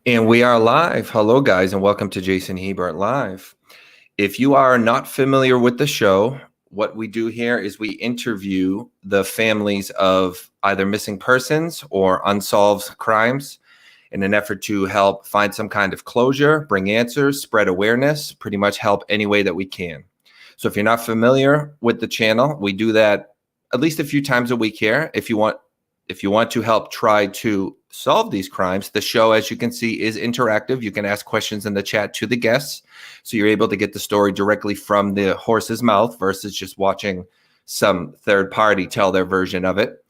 And we are live. Hello, guys, and welcome to Jason Hebert Live. If you are not familiar with the show, what we do here is we interview the families of either missing persons or unsolved crimes in an effort to help find some kind of closure, bring answers, spread awareness, pretty much help any way that we can. So if you're not familiar with the channel, we do that at least a few times a week here. If you want to help try to solve these crimes, the show, as you can see, is interactive. You can ask questions in the chat to the guests, so you're able to get the story directly from the horse's mouth versus just watching some third party tell their version of it.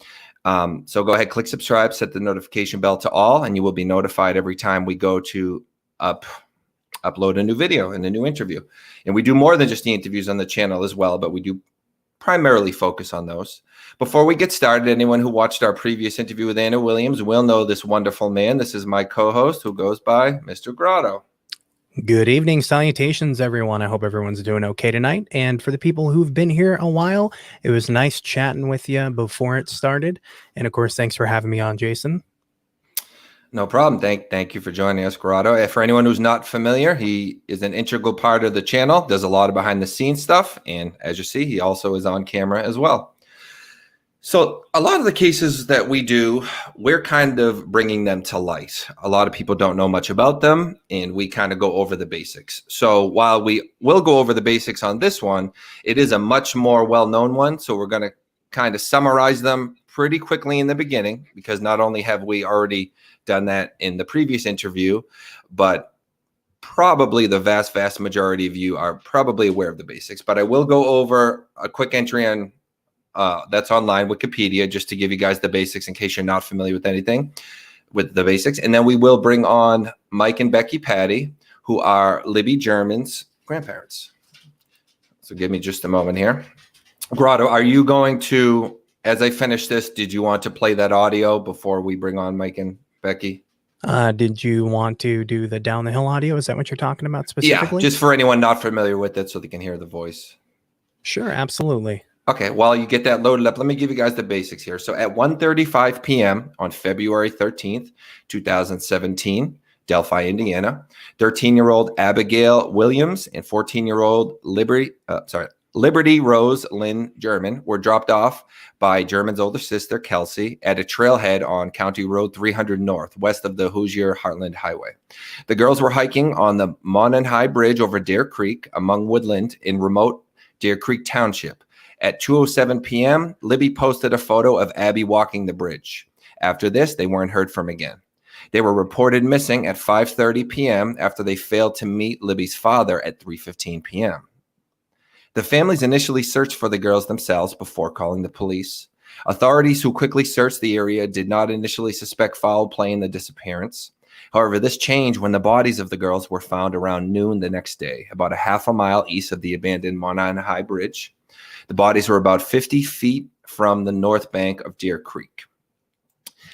So go ahead, click subscribe, set the notification bell to all, and you will be notified every time we go to upload a new video and a new interview. And we do more than just the interviews on the channel as well, but we do primarily focus on those. Before we get started, anyone who watched our previous interview with Anna Williams will know this wonderful man. This is my co-host who goes by Mr. Grotto. Good evening. Salutations, everyone. I hope everyone's doing okay tonight. And for the people who've been here a while, it was nice chatting with you before it started. And of course, thanks for having me on, Jason. No problem. Thank you for joining us, Grotto. For anyone who's not familiar, he is an integral part of the channel, does a lot of behind the scenes stuff. And as you see, he also is on camera as well. So a lot of the cases that we do, we're kind of bringing them to light. A lot of people don't know much about them, and we kind of go over the basics. So while we will go over the basics on this one, it is a much more well-known one. So we're going to kind of summarize them pretty quickly in the beginning, because not only have we already done that in the previous interview, but probably the vast majority of you are probably aware of the basics. But I will go over a quick entry on that's online, Wikipedia, just to give you guys the basics in case you're not familiar with anything with the basics. And then we will bring on Mike and Becky Patty, who are Libby German's grandparents. So give me just a moment here. Grotto, are you going to, as I finish this, did you want to play that audio before we bring on Mike and Becky? Did you want to do the down the hill audio? Is that what you're talking about specifically? Yeah, just for anyone not familiar with it so they can hear the voice. Sure, absolutely. Okay, while you get that loaded up, let me give you guys the basics here. So at 1:35 p.m. on February 13th, 2017, Delphi, Indiana, 13-year-old Abigail Williams and 14-year-old Liberty Rose Lynn German were dropped off by German's older sister, Kelsi, at a trailhead on County Road 300 North, west of the Hoosier Heartland Highway. The girls were hiking on the Monon High Bridge over Deer Creek among woodland in remote Deer Creek Township. At 2:07 p.m., Libby posted a photo of Abby walking the bridge. After this, they weren't heard from again. They were reported missing at 5:30 p.m. after they failed to meet Libby's father at 3:15 p.m. The families initially searched for the girls themselves before calling the police. Authorities who quickly searched the area did not initially suspect foul play in the disappearance. However, this changed when the bodies of the girls were found around noon the next day, about a half a mile east of the abandoned Monon High Bridge. The bodies were about 50 feet from the north bank of Deer Creek.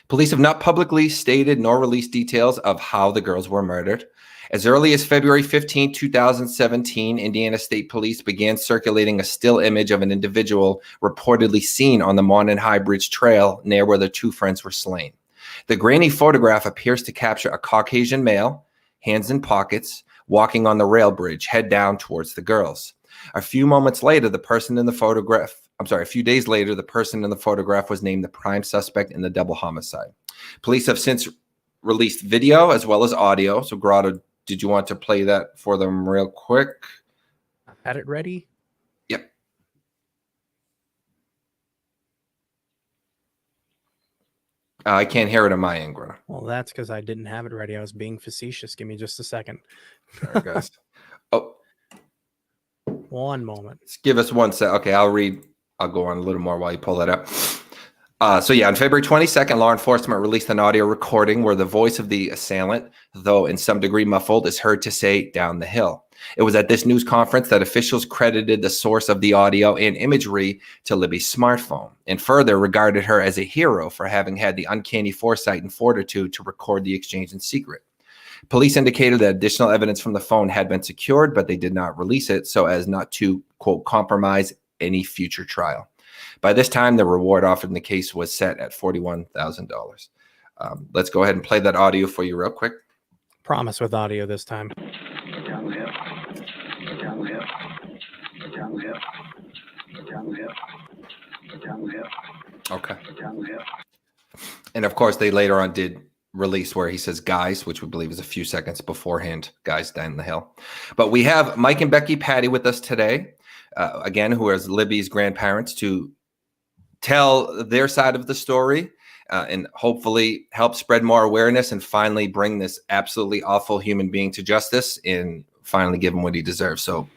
Police have not publicly stated nor released details of how the girls were murdered. As early as February 15, 2017, Indiana State Police began circulating a still image of an individual reportedly seen on the Monon High Bridge trail near where the two friends were slain. The grainy photograph appears to capture a Caucasian male, hands in pockets, walking on the rail bridge, head down towards the girls. A few days later, the person in the photograph was named the prime suspect in the double homicide. Police have since released video as well as audio. So, Grotto, did you want to play that for them real quick? Had it ready? Yep. I can't hear it on my end, Grotto. Well, that's because I didn't have it ready. I was being facetious. Give me just a second. Sorry, guys. Oh. One moment. Just give us one sec. Okay, I'll go on a little more while you pull that up. So yeah, on February 22nd, law enforcement released an audio recording where the voice of the assailant, though in some degree muffled, is heard to say "down the hill." It was at this news conference that officials credited the source of the audio and imagery to Libby's smartphone, and further regarded her as a hero for having had the uncanny foresight and fortitude to record the exchange in secret. Police indicated that additional evidence from the phone had been secured, but they did not release it so as not to, quote, compromise any future trial. By this time, the reward offered in the case was set at $41,000. Let's go ahead and play that audio for you real quick. Promise with audio this time. Downhill. Downhill. Downhill. Downhill. Downhill. Okay. Downhill. And of course, they later on did release where he says guys, which we believe is a few seconds beforehand, guys down the hill. But we have Mike and Becky Patty with us today, again, who is Libby's grandparents, to tell their side of the story and hopefully help spread more awareness and finally bring this absolutely awful human being to justice and finally give him what he deserves. So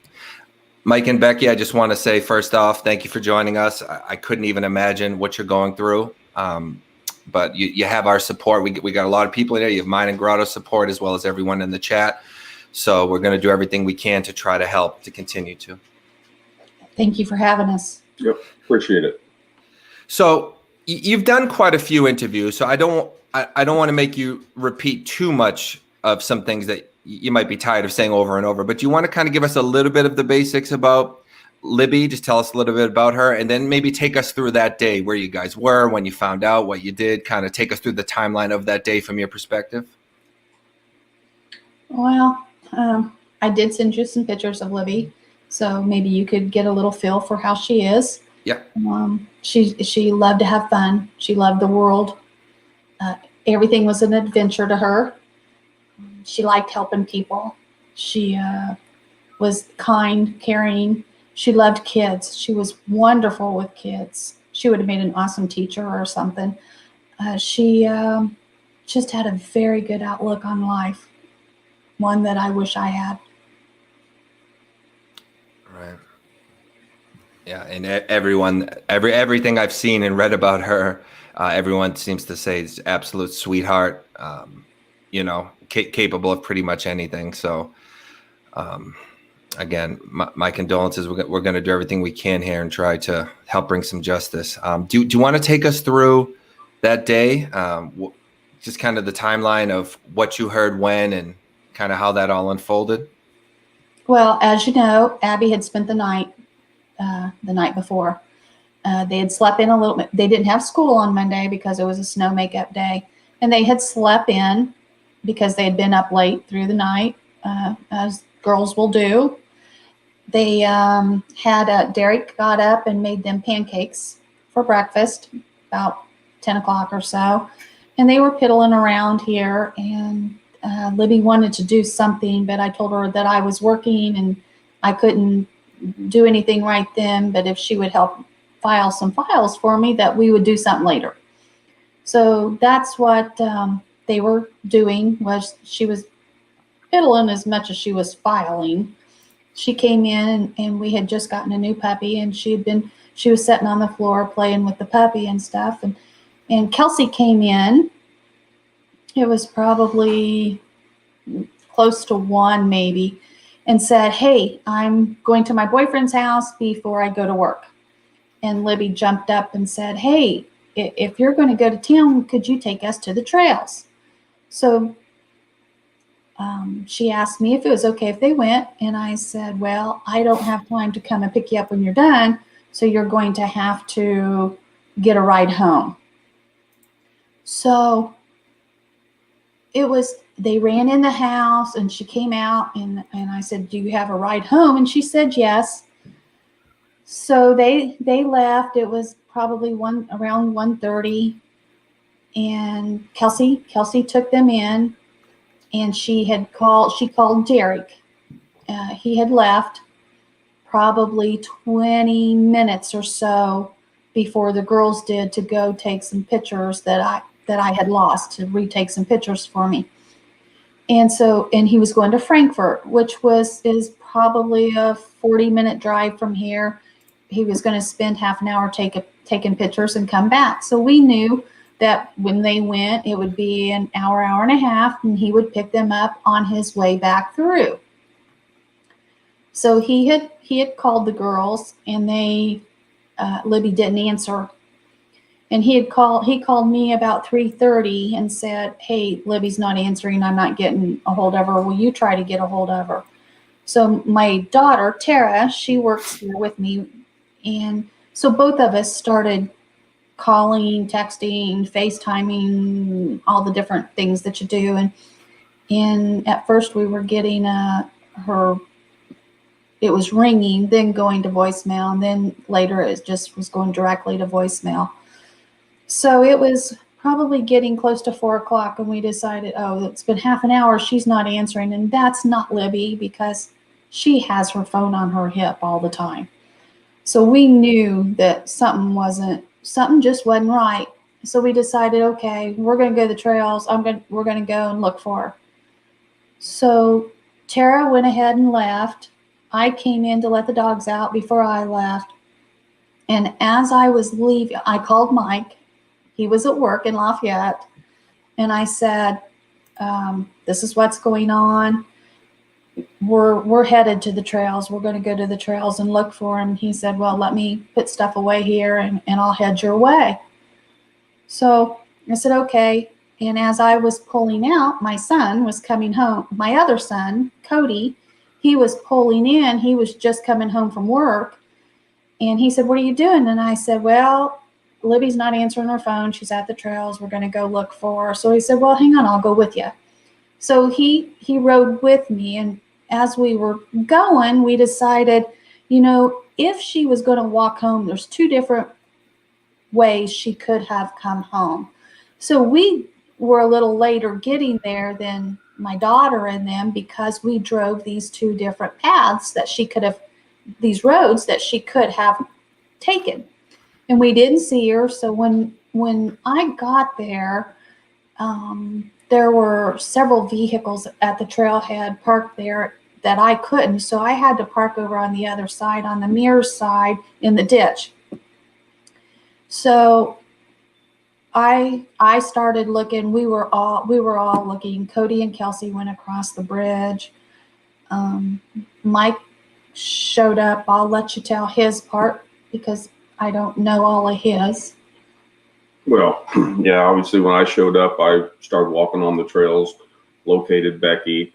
Mike and Becky, I just want to say, first off, thank you for joining us. I couldn't even imagine what you're going through. But you have our support. We got a lot of people in there. You have mine and Grotto's support as well as everyone in the chat. So we're going to do everything we can to try to help to continue to. Thank you for having us. Yep, appreciate it. So you've done quite a few interviews. So I don't want to make you repeat too much of some things that you might be tired of saying over and over. But do you want to kind of give us a little bit of the basics about Libby? Just tell us a little bit about her, and then maybe take us through that day, where you guys were, when you found out, what you did, kind of take us through the timeline of that day from your perspective. Well, I did send you some pictures of Libby, so maybe you could get a little feel for how she is. Yeah. She loved to have fun. She loved the world. Everything was an adventure to her. She liked helping people. She was kind, caring. She loved kids. She was wonderful with kids. She would have made an awesome teacher or something. She just had a very good outlook on life, one that I wish I had. Right. Yeah, and everything I've seen and read about her, everyone seems to say is absolute sweetheart. Capable of pretty much anything. So. Again, my condolences. We're going to do everything we can here and try to help bring some justice. Do you want to take us through that day? Just kind of the timeline of what you heard when and kind of how that all unfolded? Well, as you know, Abby had spent the night before. They had slept in a little bit. They didn't have school on Monday because it was a snow makeup day. And they had slept in because they had been up late through the night, as girls will do. They had Derek got up and made them pancakes for breakfast about 10 o'clock or so. And they were piddling around here. And Libby wanted to do something, but I told her that I was working and I couldn't do anything right then. But if she would help file some files for me, that we would do something later. So that's what they were doing. Was she was fiddling as much as she was filing. She came in and we had just gotten a new puppy, and she was sitting on the floor playing with the puppy and stuff. And Kelsi came in. It was probably close to 1 maybe, and said, "Hey, I'm going to my boyfriend's house before I go to work." And Libby jumped up and said, "Hey, if you're going to go to town, could you take us to the trails?" So she asked me if it was okay if they went, and I said, "Well, I don't have time to come and pick you up when you're done, so you're going to have to get a ride home." So they ran in the house, and she came out, and I said, "Do you have a ride home?" And she said yes. So they left. It was probably around 1:30, and Kelsi took them in. And she called Derek. He had left probably 20 minutes or so before the girls did to go take some pictures that I had lost, to retake some pictures for me. And he was going to Frankfort, which is probably a 40-minute drive from here. He was going to spend half an hour taking pictures and come back. So we knew that when they went, it would be an hour and a half, and he would pick them up on his way back through. So he had called the girls, and Libby didn't answer. And he called me about 3:30 and said, "Hey, Libby's not answering. I'm not getting a hold of her. Will you try to get a hold of her?" So my daughter, Tara, she works here with me. And so both of us started calling, texting, FaceTiming, all the different things that you do. And at first we were getting it was ringing, then going to voicemail, and then later it just was going directly to voicemail. So it was probably getting close to 4 o'clock, and we decided, oh, it's been half an hour, she's not answering. And that's not Libby, because she has her phone on her hip all the time. So we knew that something just wasn't right. So we decided, okay, we're going to go to the trails. We're going to go and look for her. So Tara went ahead and left. I came in to let the dogs out before I left. And as I was leaving, I called Mike. He was at work in Lafayette. And I said, this is what's going on. We're headed to the trails. We're going to go to the trails and look for him. He said, well, let me put stuff away here and I'll head your way. So I said, okay. And as I was pulling out, my son was coming home. My other son, Cody, he was pulling in. He was just coming home from work. And he said, what are you doing? And I said, well, Libby's not answering her phone. She's at the trails. We're going to go look for her. So he said, well, hang on, I'll go with you. So he rode with me. And as we were going, we decided, if she was going to walk home, there's 2 different ways she could have come home. So we were a little later getting there than my daughter and them, because we drove these 2 different paths these roads that she could have taken. And we didn't see her. So when I got there, there were several vehicles at the trailhead parked there that I couldn't. So I had to park over on the other side, on the Mears side, in the ditch. So I started looking. We were all looking. Cody and Kelsi went across the bridge. Mike showed up. I'll let you tell his part, because I don't know all of his. Well, yeah, obviously when I showed up, I started walking on the trails, located Becky,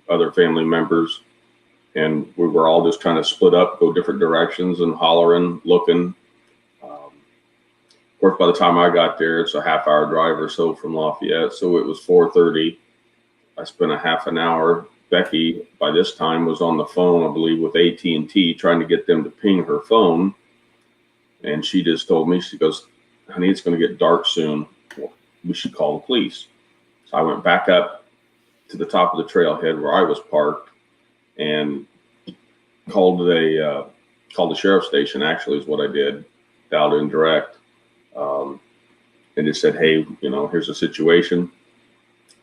other family members, and we were all just trying to split up, go different directions and hollering, looking. Of course, by the time I got there, it's a half-hour drive or so from Lafayette, so it was 4:30. I spent a half an hour. Becky, by this time, was on the phone, I believe, with AT&T, trying to get them to ping her phone. And she just told me, she goes, honey, it's going to get dark soon. We should call the police. So I went back up to the top of the trailhead where I was parked and called the sheriff's station, actually, is what I did, dialed in direct. And just said, hey, here's the situation.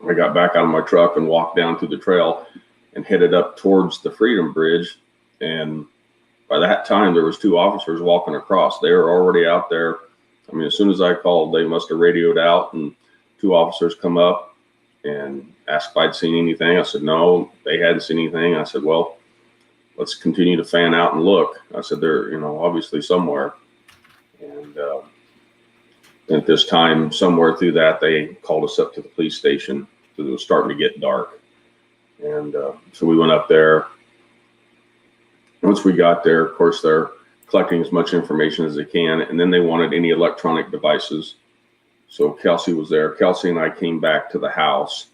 I got back out of my truck and walked down through the trail and headed up towards the Freedom Bridge. And by that time, there was 2 officers walking across. They were already out there. I mean, as soon as I called, they must have radioed out, and 2 officers come up and asked if I'd seen anything. I said, no, they hadn't seen anything. I said, well, let's continue to fan out and look. I said, they're, obviously somewhere. And at this time, somewhere through that, they called us up to the police station because it was starting to get dark. And so we went up there. Once we got there, of course, they're collecting as much information as they can, and then they wanted any electronic devices. So Kelsi was there. Kelsi and I came back to the house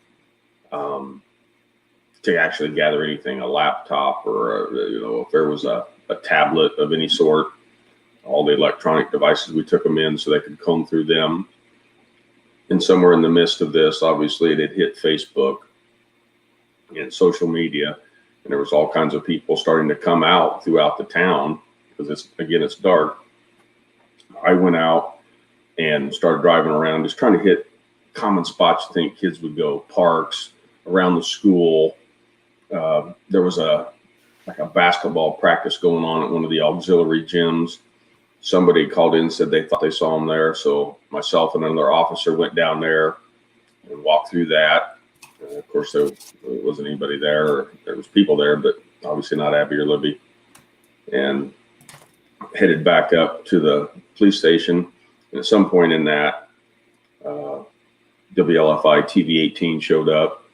to actually gather anything, a laptop or, if there was a tablet of any sort. All the electronic devices, we took them in so they could comb through them. And somewhere in the midst of this, obviously, it had hit Facebook and social media, and there was all kinds of people starting to come out throughout the town because it's dark. I went out and started driving around, just trying to hit common spots you think kids would go, parks, around the school. There was a basketball practice going on at one of the auxiliary gyms. Somebody called in and said they thought they saw him there. So myself and another officer went down there and walked through that. Of course, there wasn't anybody there. Or there was people there, but obviously not Abby or Libby. And headed back up to the police station. And at some point in that, WLFI TV 18 showed up,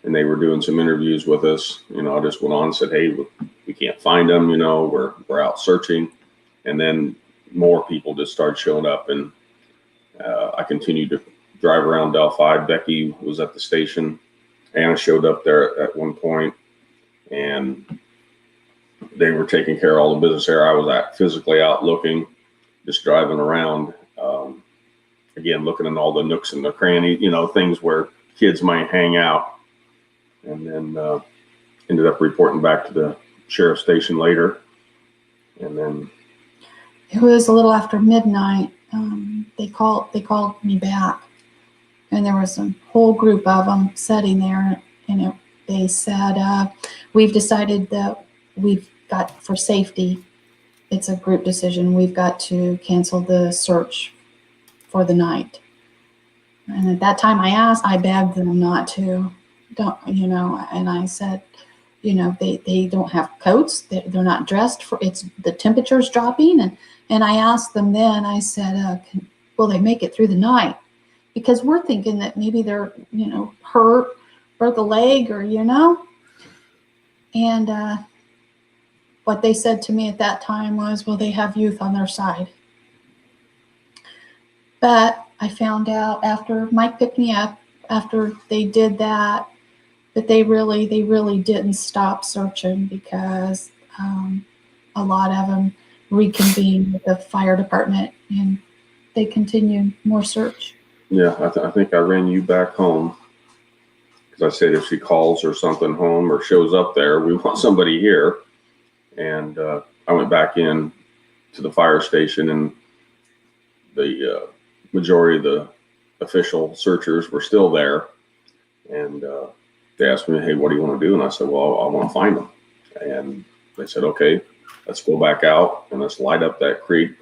and they were doing some interviews with us. I just went on and said, hey, we can't find them. We're out searching. And then more people just started showing up, and I continued to drive around Delphi. Becky was at the station. Anna showed up there at one point, and they were taking care of all the business there. I was physically out looking, just driving around, again, looking in all the nooks and the crannies, things where kids might hang out. And then ended up reporting back to the sheriff's station later. And then it was a little after midnight. They called me back, and there was a whole group of them sitting there, and they said, we've decided that we've got, for safety, it's a group decision, we've got to cancel the search for the night. And at that time I begged them not to, and I said, they don't have coats, they're not dressed for, the temperature's dropping. And I asked them then, I said, will they make it through the night? Because we're thinking that maybe they're, hurt, broke a leg, or, and what they said to me at that time was, well, they have youth on their side. But I found out after Mike picked me up, after they did that they really didn't stop searching, because a lot of them reconvened with the fire department, and they continued more search. Yeah, I think I ran you back home, because I said if she calls or something home or shows up there, we want somebody here. And I went back in to the fire station, and the majority of the official searchers were still there. And they asked me, hey, what do you want to do? And I said, well, I want to find them. And they said, okay, let's go back out and let's light up that creek.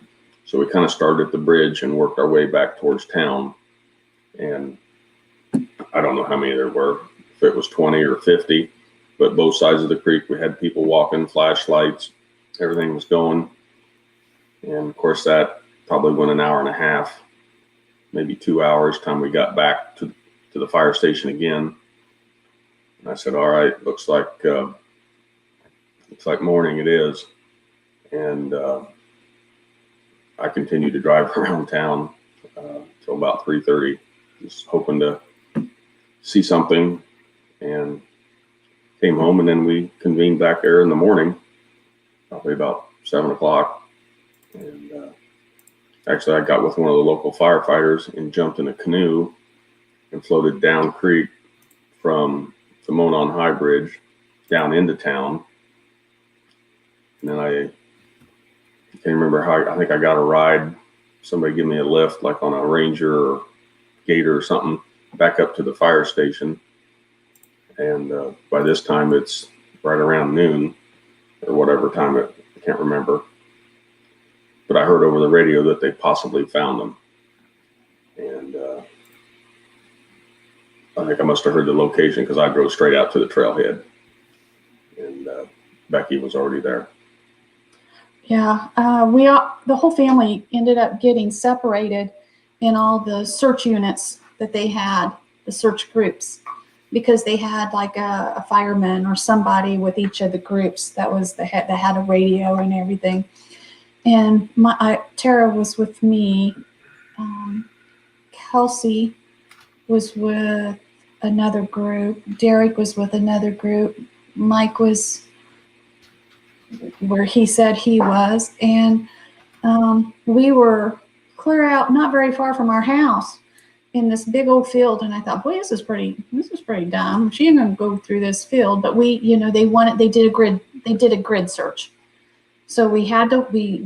So we kind of started at the bridge and worked our way back towards town. And I don't know how many there were, if it was 20 or 50, but both sides of the creek, we had people walking, flashlights, everything was going. And of course, that probably went an hour and a half, maybe 2 hours, time we got back to the fire station again. And I said, all right, looks like morning it is. And I continued to drive around town till about 3:30, just hoping to see something, and came home. And then we convened back there in the morning, probably about 7 o'clock. And actually, I got with one of the local firefighters and jumped in a canoe and floated down creek from the Monon High Bridge down into town. And then I can't remember how, I think I got a ride. Somebody gave me a lift, like on a Ranger or Gator or something, back up to the fire station. And by this time, it's right around noon or whatever time I can't remember. But I heard over the radio that they possibly found them. And I think I must have heard the location, because I drove straight out to the trailhead. And Becky was already there. Yeah, the whole family ended up getting separated in all the search units that they had, the search groups, because they had like a fireman or somebody with each of the groups that had a radio and everything. And Tara was with me. Kelsi was with another group. Derek was with another group. Mike was where he said he was. And we were clear out, not very far from our house, in this big old field. And I thought, boy, this is pretty dumb. She ain't gonna go through this field. But they did a grid search. So we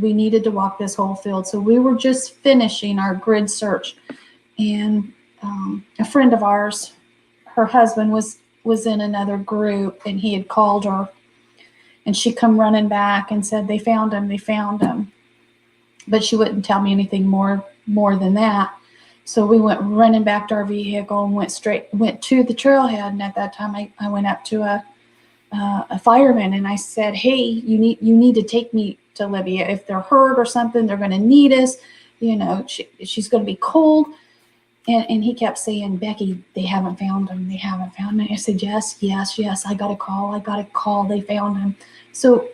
needed to walk this whole field. So we were just finishing our grid search. And a friend of ours, her husband was in another group, and he had called her, and she come running back and said, they found him. But she wouldn't tell me anything more than that. So we went running back to our vehicle and went to the trailhead. And at that time, I went up to a fireman, and I said, hey, you need to take me to Libby. If they're hurt or something, they're going to need us. She's going to be cold. And he kept saying, Becky, they haven't found him. They haven't found him. I said, yes. I got a call. They found him. So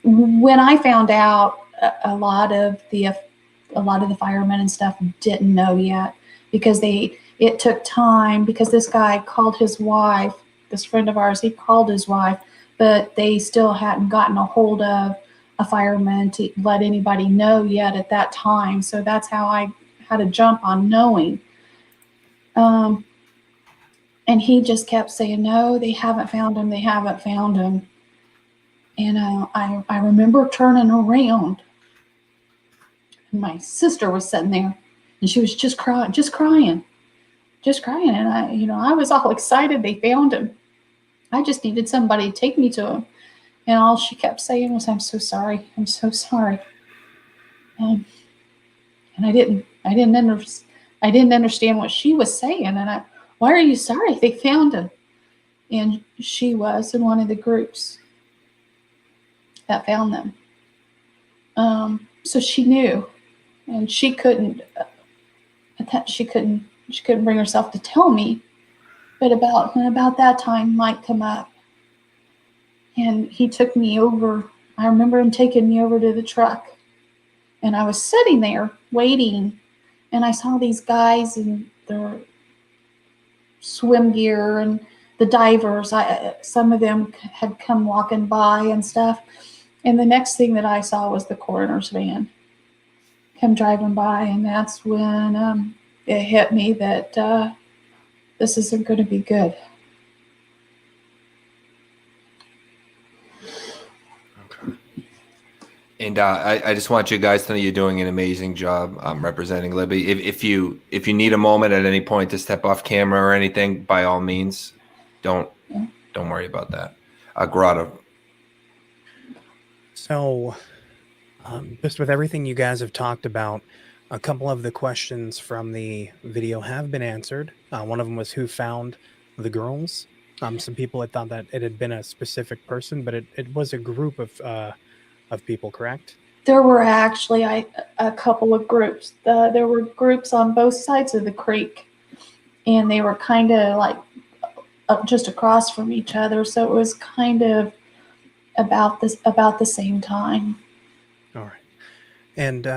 when I found out, a lot of the firemen and stuff didn't know yet, because it took time, because this guy called his wife this friend of ours, he called his wife, but they still hadn't gotten a hold of a fireman to let anybody know yet at that time. So that's how I had to jump on knowing. And he just kept saying, no, they haven't found him. They haven't found him. And I remember turning around, and my sister was sitting there, and she was just crying. And I was all excited. They found him. I just needed somebody to take me to him. And all she kept saying was, I'm so sorry. I'm so sorry. And I didn't understand what she was saying. And why are you sorry? They found him. And she was in one of the groups that found them. So she knew, and she couldn't bring herself to tell me. But about that time, Mike come up, and he took me over. I remember him taking me over to the truck, and I was sitting there waiting, and I saw these guys in their swim gear and the divers. Some of them had come walking by and stuff. And the next thing that I saw was the coroner's van come driving by, and that's when it hit me that this isn't going to be good. Okay. And I just want you guys to know you're doing an amazing job representing Libby. If you need a moment at any point to step off camera or anything, by all means, don't worry about that. Grotto. So, just with everything you guys have talked about, a couple of the questions from the video have been answered. One of them was who found the girls. Some people had thought that it had been a specific person, but it was a group of people, correct? There were actually a couple of groups. There were groups on both sides of the creek, and they were kind of like just across from each other. So it was kind of about the same time. All right. And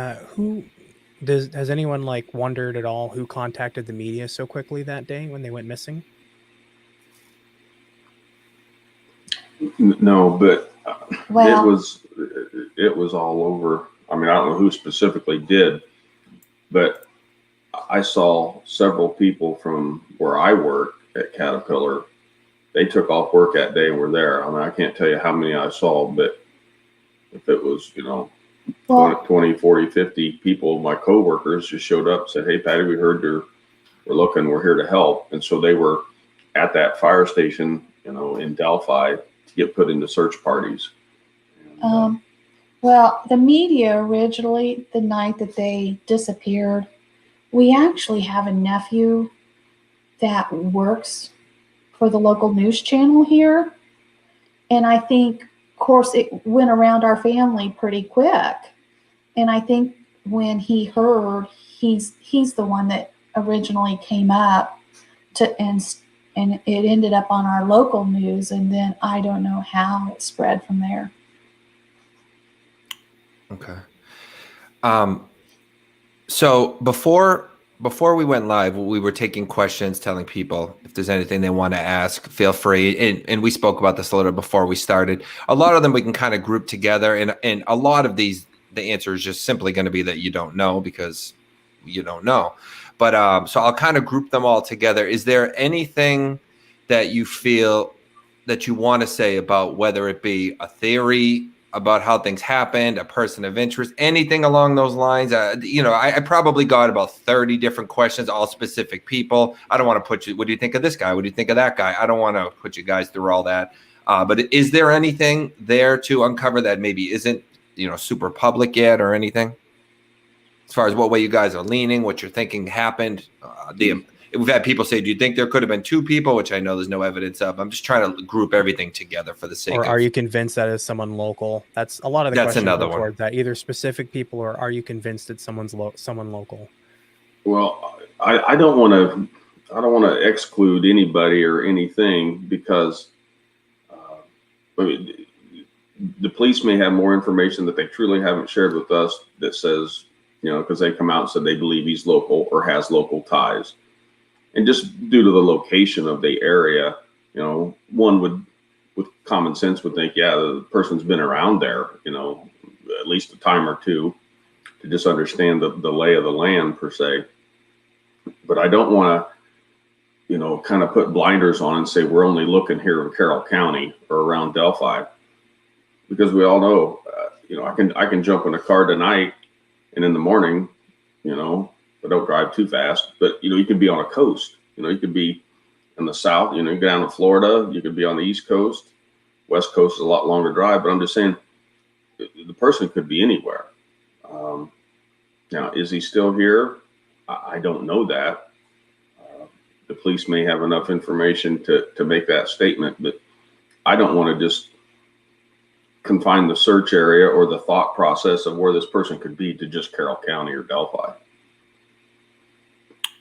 has anyone like wondered at all who contacted the media so quickly that day when they went missing? No, but Well, it was all over. I mean, I don't know who specifically did, but I saw several people from where I work at Caterpillar. They took off work that day and were there. I mean, I can't tell you how many I saw, but if it was, 20, 40, 50 people, my coworkers just showed up and said, hey, Patty, we heard we're looking, we're here to help. And so they were at that fire station, in Delphi to get put into search parties. And, well, the media originally, the night that they disappeared, we actually have a nephew that works for the local news channel here. And I think, of course, it went around our family pretty quick. And I think when he heard, he's the one that originally came up and it ended up on our local news. And then I don't know how it spread from there. Okay. So before we went live, we were taking questions, telling people if there's anything they want to ask, feel free. And we spoke about this a little before we started. A lot of them we can kind of group together. And a lot of these, the answer is just simply going to be that you don't know because you don't know. But so I'll kind of group them all together. Is there anything that you feel that you want to say about whether it be a theory about how things happened, a person of interest, anything along those lines? I probably got about 30 different questions, all specific people. I don't want to put you, what do you think of this guy? What do you think of that guy? I don't want to put you guys through all that. But is there anything there to uncover that maybe isn't, super public yet or anything? As far as what way you guys are leaning, what you're thinking happened. We've had people say, do you think there could have been two people, which I know there's no evidence of. I'm just trying to group everything together for the sake of. Or are you convinced that it's someone local? That's a lot of the questions. That's another one. That either specific people, or are you convinced it's someone local? Well, I don't want to exclude anybody or anything because the police may have more information that they truly haven't shared with us that says, because they come out and said they believe he's local or has local ties. And just due to the location of the area, you know, one would, with common sense, would think, yeah, the person's been around there, you know, at least a time or two to just understand the lay of the land per se. But I don't want to, you know, kind of put blinders on and say we're only looking here in Carroll County or around Delphi, because we all know, you know, I can jump in a car tonight and in the morning, you know, but don't drive too fast. But you know, you can be on a coast. You know, you could be in the south. You know, you go down to Florida. You could be on the East Coast. West Coast is a lot longer drive. But I'm just saying, the person could be anywhere. Now, is he still here? I don't know that. The police may have enough information to make that statement, but I don't want to just confine the search area or the thought process of where this person could be to just Carroll County or Delphi.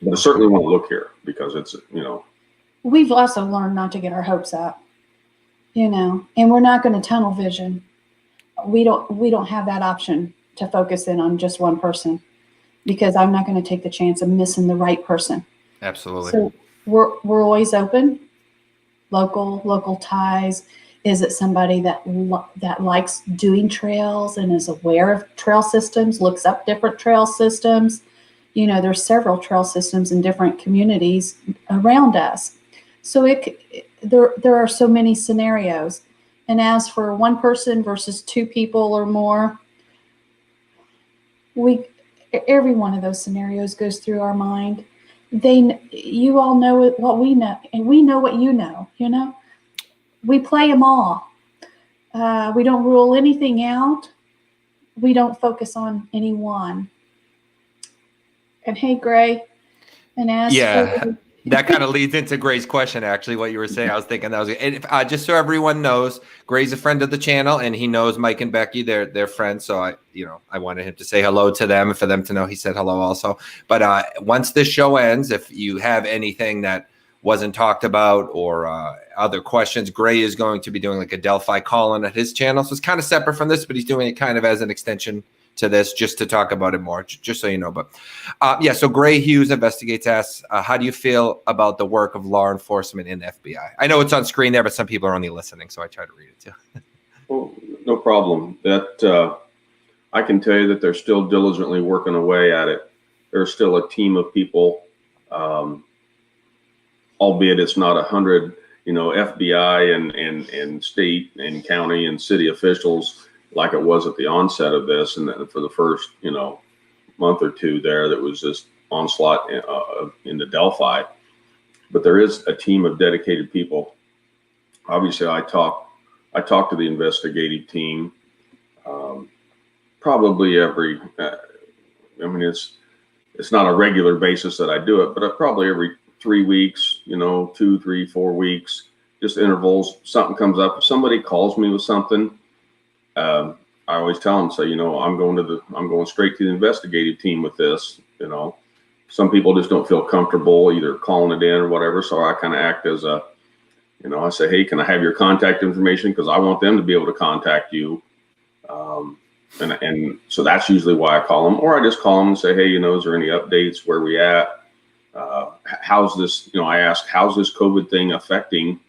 But I certainly want to look here because it's, you know. We've also learned not to get our hopes up, you know, and we're not going to tunnel vision. We don't have that option to focus in on just one person, because I'm not going to take the chance of missing the right person. Absolutely. So we're always open. Local ties. Is it somebody that likes doing trails and is aware of trail systems, looks up different trail systems? You know, there's several trail systems in different communities around us. So there are so many scenarios. And as for one person versus two people or more, every one of those scenarios goes through our mind. You all know what we know, and we know what you know. You know, we play them all. We don't rule anything out. We don't focus on any one. And hey, Gray, and as that kind of leads into Gray's question. Actually, what you were saying, I was thinking that was. And just so everyone knows, Gray's a friend of the channel, and he knows Mike and Becky. They're friends. So I wanted him to say hello to them, and for them to know he said hello also. But once this show ends, if you have anything that wasn't talked about or other questions, Gray is going to be doing like a Delphi call-in at his channel. So it's kind of separate from this, but he's doing it kind of as an extension to this, just to talk about it more, just so you know. But so Gray Hughes Investigates asks, how do you feel about the work of law enforcement in the FBI? I know it's on screen there, but some people are only listening, so I try to read it too. Well, no problem. That I can tell you that they're still diligently working away at it. There's still a team of people, albeit it's not 100, you know, FBI and state and county and city officials like it was at the onset of this, and then for the first, you know, month or two there, that was just onslaught into Delphi. But there is a team of dedicated people. Obviously, I talk to the investigative team probably every. I mean, it's not a regular basis that I do it, but probably every 3 weeks, you know, 2, 3, 4 weeks, just intervals. Something comes up. If somebody calls me with something, I always tell them, say, you know, I'm going straight to the investigative team with this. You know, some people just don't feel comfortable either calling it in or whatever. So I kind of act as a, you know, I say, hey, can I have your contact information? Because I want them to be able to contact you. And so that's usually why I call them, or I just call them and say, hey, you know, is there any updates? Where we at? How's this? You know, I ask, how's this COVID thing affecting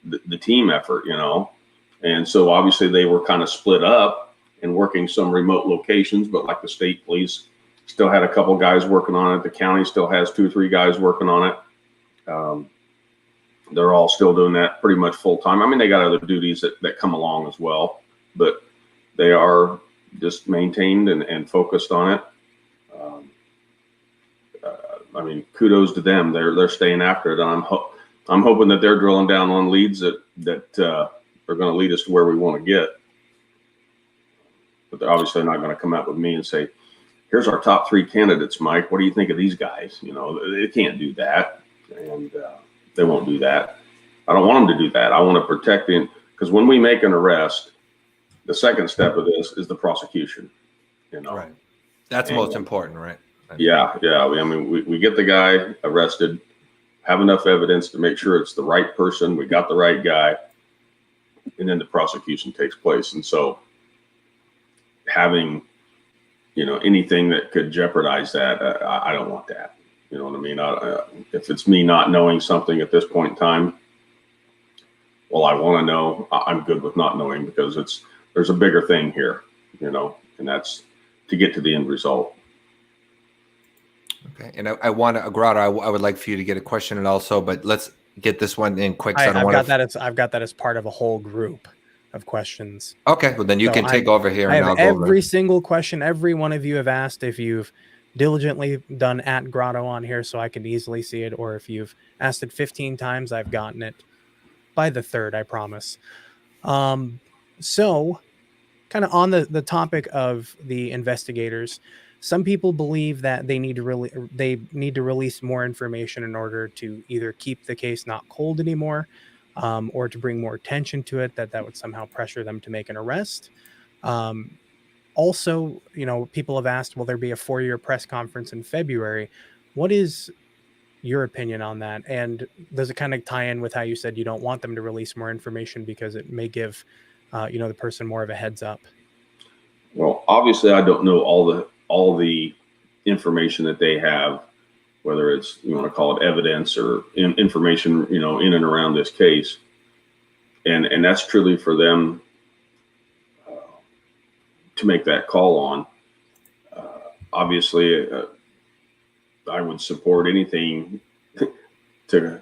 the team effort? You know. And so obviously they were kind of split up and working some remote locations, but like the state police still had a couple guys working on it. The county still has 2 or 3 guys working on it. They're all still doing that pretty much full time. I mean, they got other duties that come along as well, but they are just maintained and focused on it. I mean, kudos to them. They're staying after it. And I'm hoping that they're drilling down on leads that are going to lead us to where we want to get. But they're obviously not going to come out with me and say, here's our top 3 candidates, Mike. What do you think of these guys? You know, they can't do that. And they won't do that. I don't want them to do that. I want to protect them, because when we make an arrest, the second step of this is the prosecution. You know, right. That's most important, right? Yeah. I mean, we get the guy arrested, have enough evidence to make sure it's the right person. We got the right guy. And then the prosecution takes place. And so having, you know, anything that could jeopardize that, I don't want that. You know what I mean? If it's me not knowing something at this point in time, well, I want to know, I'm good with not knowing, because there's a bigger thing here, and that's to get to the end result. Okay. And I want to, Grotto, I would like for you to get a question and also, but let's get this one in quick. So I've got that as part of a whole group of questions. Okay. Well, then you can take over here. I and have I'll go over every it. single question every one of you have asked. If you've diligently done @Grotto on here so I can easily see it, or if you've asked it 15 times, I've gotten it by the third, I promise. So kind of on the topic of the investigators, some people believe that they need to release more information in order to either keep the case not cold anymore, or to bring more attention to it, that would somehow pressure them to make an arrest. Also, people have asked, will there be a 4-year press conference in February? What is your opinion on that? And does it kind of tie in with how you said you don't want them to release more information because it may give, the person more of a heads up? Well, obviously, I don't know all the information that they have, whether it's, you want to call it evidence or information, in and around this case. And that's truly for them to make that call on. Obviously, I would support anything to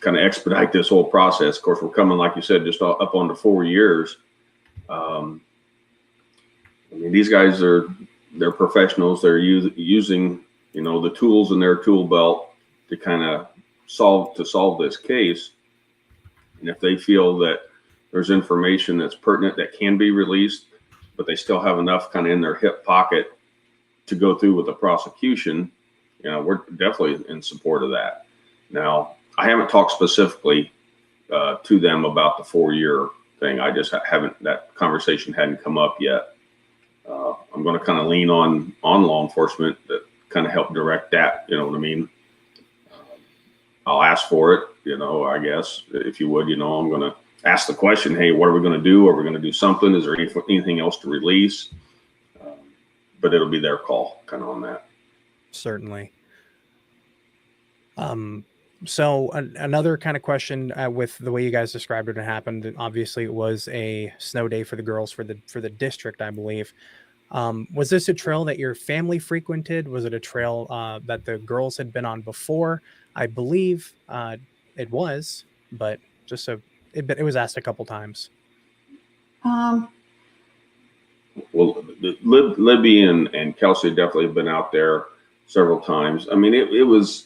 kind of expedite this whole process. Of course, we're coming, like you said, just up on to 4 years. These guys they're professionals. They're using, the tools in their tool belt to kind of solve this case. And if they feel that there's information that's pertinent that can be released, but they still have enough kind of in their hip pocket to go through with the prosecution, we're definitely in support of that. Now, I haven't talked specifically to them about the 4-year thing. I just haven't, that conversation hadn't come up yet. I'm going to kind of lean on law enforcement that kind of help direct that, you know what I mean? I'll ask for it, I guess, if you would, I'm going to ask the question, hey, what are we going to do? Are we going to do something? Is there anything else to release? But it'll be their call kind of on that. Certainly. So another kind of question with the way you guys described it happened. Obviously, it was a snow day for the girls for the district, I believe. Was this a trail that your family frequented? Was it a trail that the girls had been on before? I believe it was, but it was asked a couple times. Well, Libby and Kelsi definitely have been out there several times. It was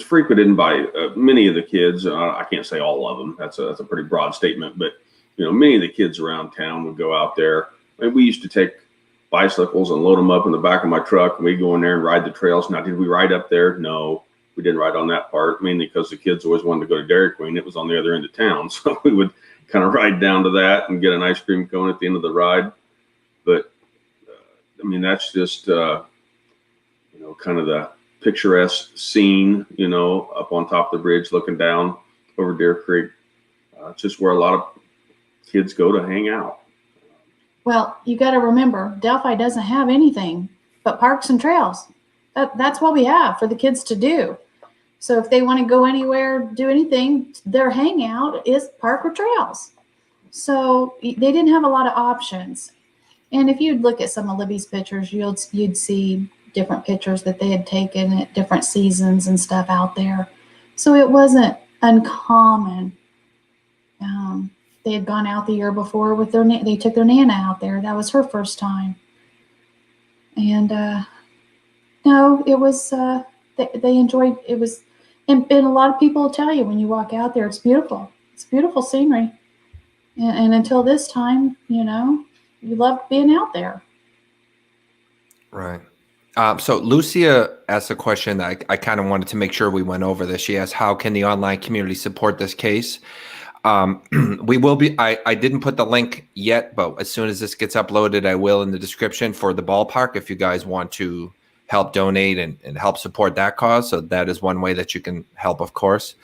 frequented by many of the kids. I can't say all of them. That's a pretty broad statement, but many of the kids around town would go out there. We used to take bicycles and load them up in the back of my truck, and we'd go in there and ride the trails. Now, did we ride up there? No, we didn't ride on that part, mainly because the kids always wanted to go to Dairy Queen. It was on the other end of town, so we would kind of ride down to that and get an ice cream cone at the end of the ride. But that's just kind of the picturesque scene, up on top of the bridge looking down over Deer Creek. It's just where a lot of kids go to hang out. Well, you got to remember, Delphi doesn't have anything but parks and trails. That's what we have for the kids to do. So if they want to go anywhere, do anything, their hangout is park or trails. So they didn't have a lot of options. And if you'd look at some of Libby's pictures, you'd see different pictures that they had taken at different seasons and stuff out there. So it wasn't uncommon. They had gone out the year before with they took their Nana out there. That was her first time. And no, it was, they enjoyed, it was, and a lot of people will tell you when you walk out there, it's beautiful. It's beautiful scenery. And until this time, you loved being out there. Right. So Lucia asked a question that I kind of wanted to make sure we went over this. She asked, how can the online community support this case? We will be, I didn't put the link yet, but as soon as this gets uploaded, I will in the description for the ballpark if you guys want to help donate and help support that cause. So that is one way that you can help, of course.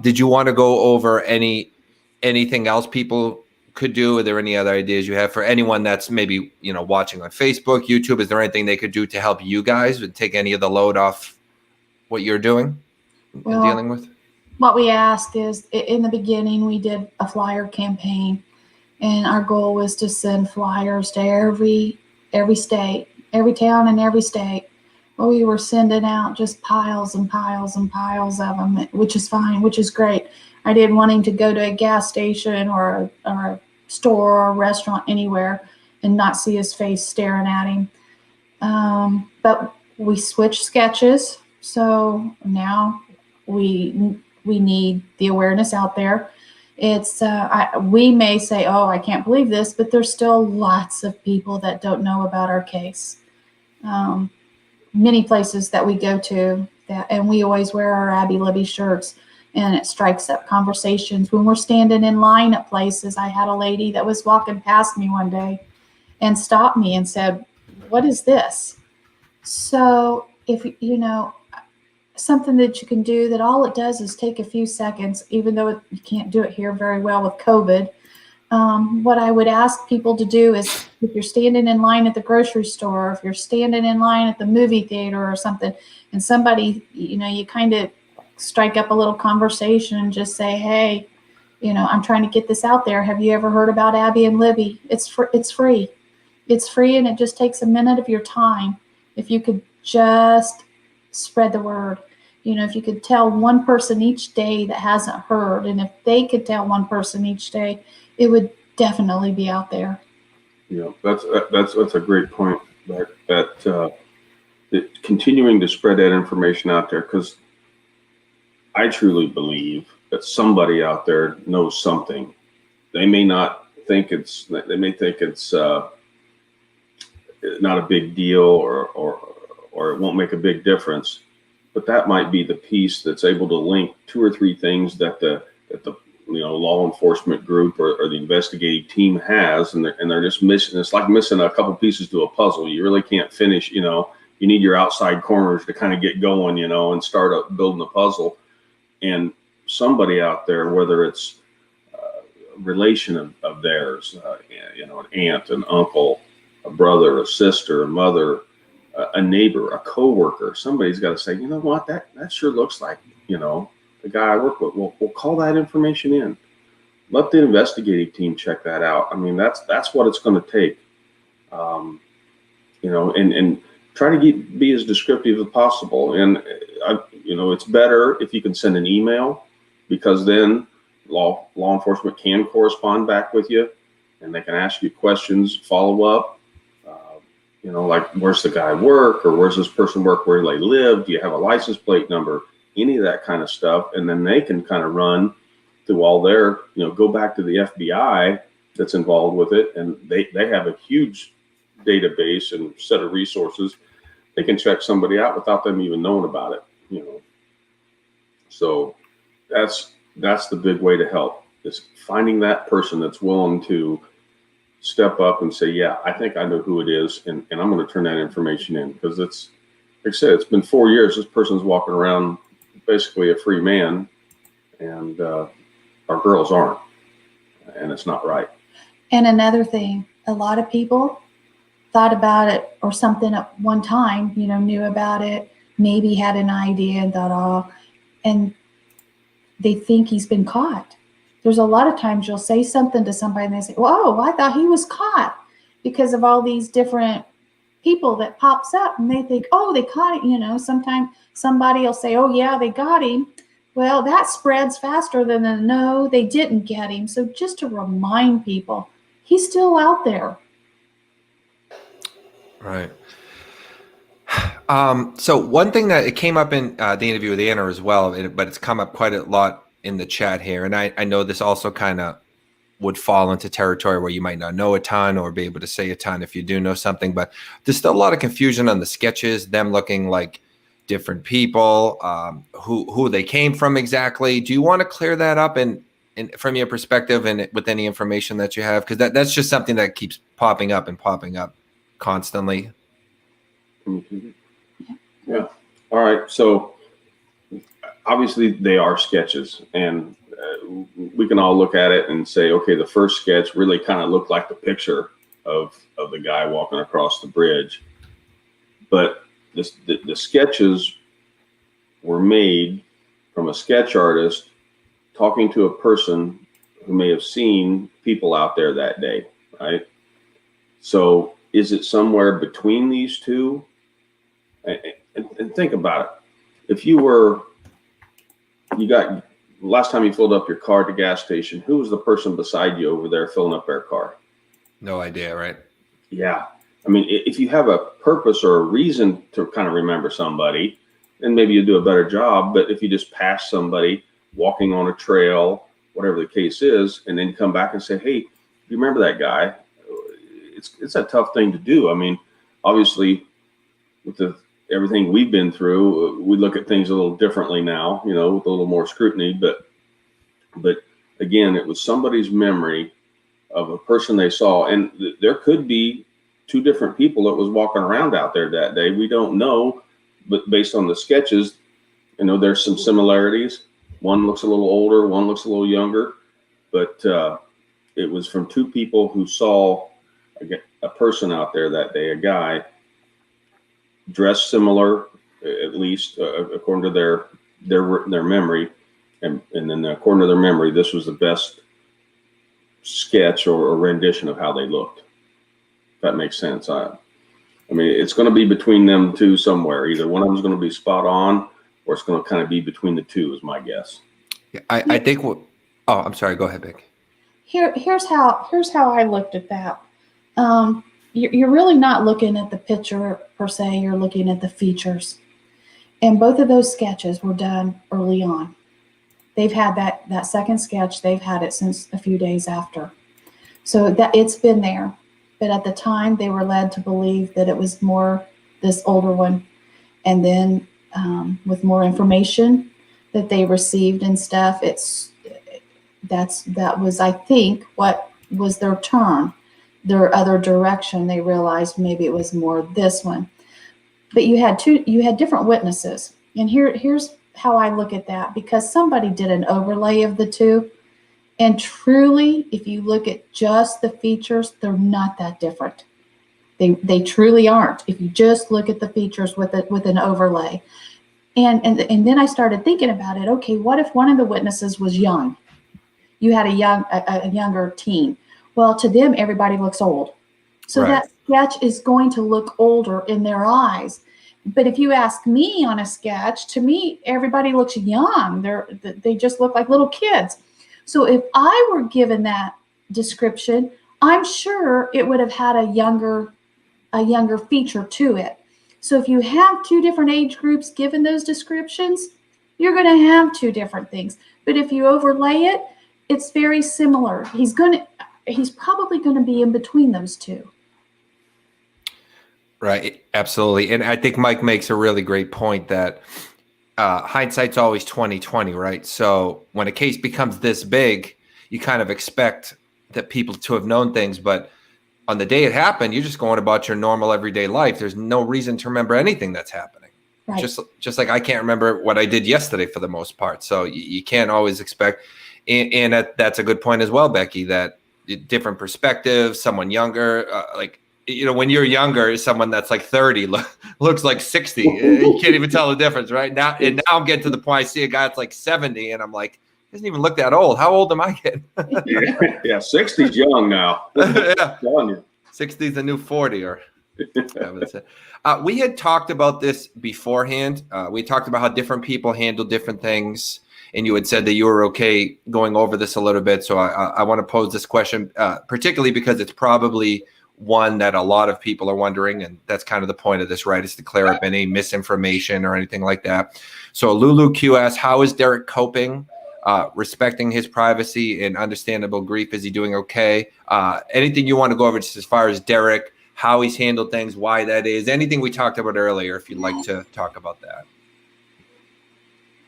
Did you want to go over anything else people could do? Are there any other ideas you have for anyone that's maybe, watching on Facebook, YouTube? Is there anything they could do to help you guys and take any of the load off what you're doing and dealing with? what we ask is, in the beginning, we did a flyer campaign, and our goal was to send flyers to every state, every town in every state. Well, we were sending out just piles and piles and piles of them, which is fine, which is great. I didn't want him to go to a gas station or a store or a restaurant anywhere and not see his face staring at him. But we switched sketches, so now we need the awareness out there. It's we may say, oh, I can't believe this, but there's still lots of people that don't know about our case. Many places that we go to, and we always wear our Abby Libby shirts, and it strikes up conversations. When we're standing in line at places, I had a lady that was walking past me one day and stopped me and said, what is this? So if you know, something that you can do, that all it does is take a few seconds, even though you can't do it here very well with COVID. What I would ask people to do is, if you're standing in line at the grocery store, if you're standing in line at the movie theater or something, and somebody, you kind of strike up a little conversation and just say, hey, I'm trying to get this out there. Have you ever heard about Abby and Libby? It's free. It's free, and it just takes a minute of your time. If you could just spread the word, if you could tell one person each day that hasn't heard, and if they could tell one person each day, it would definitely be out there. Yeah, that's a great point. That continuing to spread that information out there, because I truly believe that somebody out there knows something. They may think it's not a big deal, or it won't make a big difference, but that might be the piece that's able to link two or three things that the law enforcement group or the investigating team has, and they're just missing. It's like missing a couple pieces to a puzzle. You really can't finish. You need your outside corners to kind of get going, and start up building the puzzle. And somebody out there, whether it's a relation of theirs, an aunt, an uncle, a brother, a sister, a mother, a neighbor, a coworker, somebody's got to say, you know what, that sure looks like, the guy I work with. We'll call that information in. Let the investigative team check that out. I mean, that's what it's going to take. And try to be as descriptive as possible. And it's better if you can send an email, because then law enforcement can correspond back with you, and they can ask you questions, follow up. Like, where's the guy work, or where's this person work, where they live? Do you have a license plate number? Any of that kind of stuff. And then they can kind of run through all their, go back to the FBI that's involved with it. And they have a huge database and set of resources. They can check somebody out without them even knowing about it, So that's the big way to help, is finding that person that's willing to step up and say, yeah, I think I know who it is, and I'm going to turn that information in. Because it's, like I said, it's been 4 years. This person's walking around basically a free man, and our girls aren't, and it's not right. And another thing, a lot of people thought about it or something at one time, knew about it, maybe had an idea and thought, oh, and they think he's been caught. There's a lot of times you'll say something to somebody and they say, whoa, I thought he was caught, because of all these different people that pops up, and they think, oh, they caught it. Sometimes somebody will say, oh yeah, they got him. Well, that spreads faster than the no, they didn't get him. So just to remind people, he's still out there. Right. So one thing that it came up in the interview with Anna as well, but it's come up quite a lot in the chat here. And I know this also kind of would fall into territory where you might not know a ton or be able to say a ton if you do know something, but there's still a lot of confusion on the sketches, them looking like different people, who they came from exactly. Do you want to clear that up and from your perspective and with any information that you have? Because that's just something that keeps popping up constantly. Mm-hmm. Yeah. All right. So obviously they are sketches, and we can all look at it and say, okay, the first sketch really kind of looked like the picture of the guy walking across the bridge. But the sketches were made from a sketch artist talking to a person who may have seen people out there that day, right? So is it somewhere between these two? And think about it. If last time you filled up your car at the gas station, who was the person beside you over there filling up their car? No idea, right? Yeah. I mean, if you have a purpose or a reason to kind of remember somebody, then maybe you do a better job. But if you just pass somebody walking on a trail, whatever the case is, and then come back and say, hey, you remember that guy? It's a tough thing to do. I mean, obviously, with everything we've been through, we look at things a little differently now, with a little more scrutiny. But again, it was somebody's memory of a person they saw. And there could be two different people that was walking around out there that day. We don't know, but based on the sketches, there's some similarities. One looks a little older, one looks a little younger, but it was from two people who saw a person out there that day, a guy dressed similar, at least according to their memory, and then according to their memory, this was the best sketch or rendition of how they looked. If that makes sense. I mean, it's going to be between them two somewhere. Either one of them is going to be spot on, or it's going to kind of be between the two, is my guess. Yeah, I think I'm sorry. Go ahead, Becky. Here's how I looked at that. You're really not looking at the picture per se. You're looking at the features, and both of those sketches were done early on. They've had that second sketch. They've had it since a few days after, so that it's been there. But at the time, they were led to believe that it was more this older one, and then with more information that they received and stuff, that was, I think, what was their turn. Their other direction, they realized maybe it was more this one. But you had different witnesses. And here's how I look at that, because somebody did an overlay of the two. And truly, if you look at just the features, they're not that different. They truly aren't. If you just look at the features with an overlay. And then I started thinking about it. Okay, what if one of the witnesses was young? You had a younger teen. Well, to them, everybody looks old. So Right. That sketch is going to look older in their eyes. But if you ask me on a sketch, to me, everybody looks young. They just look like little kids. So if I were given that description, I'm sure it would have had a younger feature to it. So if you have two different age groups given those descriptions, you're going to have two different things. But if you overlay it, it's very similar. He's probably going to be in between those two. Right. Absolutely. And I think Mike makes a really great point that hindsight's always 20/20, right? So when a case becomes this big, you kind of expect that people to have known things, but on the day it happened, you're just going about your normal everyday life. There's no reason to remember anything that's happening. Right. Just like I can't remember what I did yesterday for the most part. So you can't always expect, and that's a good point as well, Becky, that different perspectives, someone younger, when you're younger, someone that's like 30 looks like 60. You can't even tell the difference, right? Now I'm getting to the point I see a guy that's like 70 and I'm like, he doesn't even look that old. How old am I getting? Yeah, 60's young now. Yeah. 60 is the new 40, or I would say. We had talked about this beforehand. We talked about how different people handle different things, and you had said that you were okay going over this a little bit. So I want to pose this question, particularly because it's probably one that a lot of people are wondering, and that's kind of the point of this, right? Is to clear up any misinformation or anything like that. So Lulu Q asks, how is Derek coping? Respecting his privacy and understandable grief. Is he doing okay? Anything you want to go over just as far as Derek, how he's handled things, why that is, anything we talked about earlier, if you'd like to talk about that.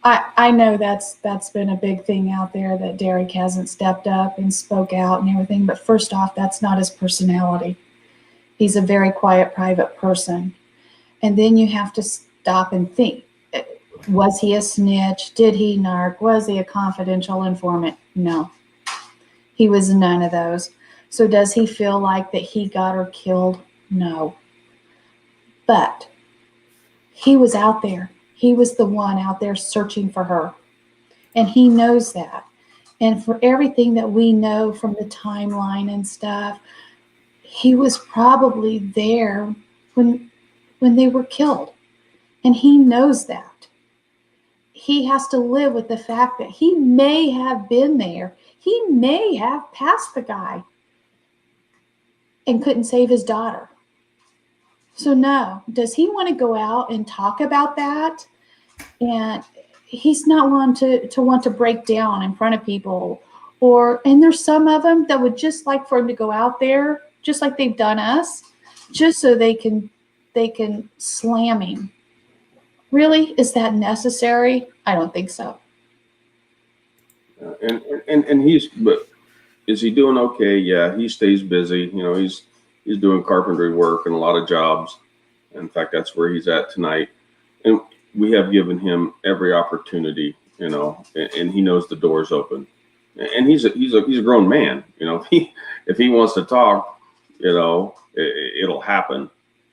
I know that's been a big thing out there, that Derek hasn't stepped up and spoke out and everything. But first off, that's not his personality. He's a very quiet, private person. And then you have to stop and think. Was he a snitch? Did he narc? Was he a confidential informant? No. He was none of those. So does he feel like that he got her killed? No. But he was out there. He was the one out there searching for her. And he knows that. And for everything that we know from the timeline and stuff, he was probably there when they were killed. And he knows that. He has to live with the fact that he may have been there. He may have passed the guy and couldn't save his daughter. So no, does he want to go out and talk about that? And he's not one to want to break down in front of people. And there's some of them that would just like for him to go out there, just like they've done us, just so they can slam him. Really? Is that necessary? I don't think so. But is he doing okay? Yeah, he stays busy. You know, he's doing carpentry work and a lot of jobs. In fact, that's where he's at tonight. And we have given him every opportunity, you know, and he knows the door's open. And he's a grown man, you know. If he wants to talk, you know, it'll happen.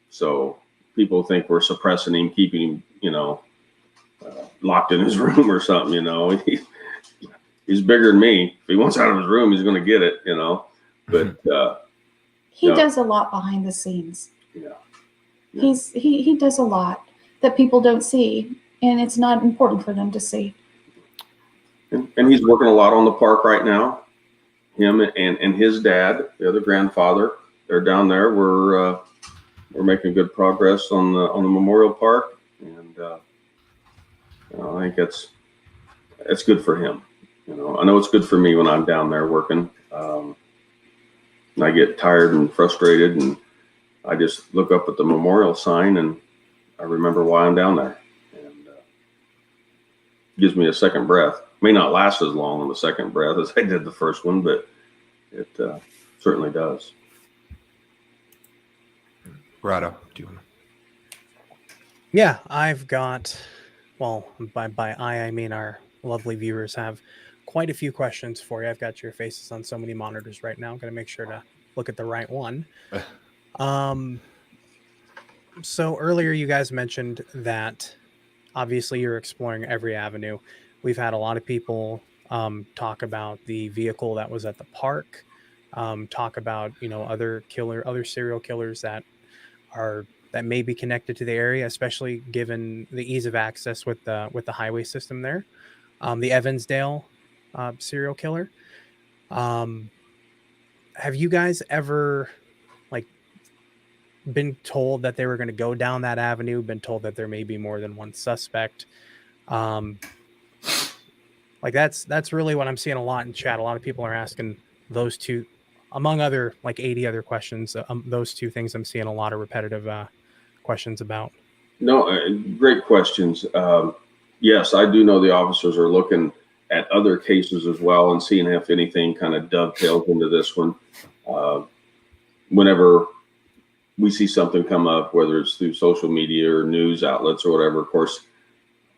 So people think we're suppressing him, keeping him, you know, locked in his room or something, you know. He's bigger than me. If he wants out of his room, he's going to get it, you know. But he does a lot behind the scenes. Yeah. He does a lot that people don't see, and it's not important for them to see. And he's working a lot on the park right now. Him and his dad, the other grandfather, they're down there. We're making good progress on the memorial park, and you know, I think that's good for him. You know, I know it's good for me when I'm down there working. I get tired and frustrated, and I just look up at the memorial sign and I remember why I'm down there, and gives me a second breath. May not last as long on the second breath as I did the first one, but it certainly does. Rado, do you want to? Yeah, I've got, well, by I mean our lovely viewers have quite a few questions for you. I've got your faces on so many monitors right now. I'm going to make sure to look at the right one. So earlier you guys mentioned that obviously you're exploring every avenue. We've had a lot of people talk about the vehicle that was at the park, talk about, you know, other serial killers that may be connected to the area, especially given the ease of access with the highway system there. The Evansdale serial killer. Have you guys ever been told that they were going to go down that avenue, been told that there may be more than one suspect? That's really what I'm seeing a lot in chat. A lot of people are asking those two, among other 80 other questions. Those two things I'm seeing a lot of repetitive questions about. No, great questions. Yes, I do know the officers are looking at other cases as well and seeing if anything kind of dovetails into this one. Whenever we see something come up, whether it's through social media or news outlets or whatever, of course,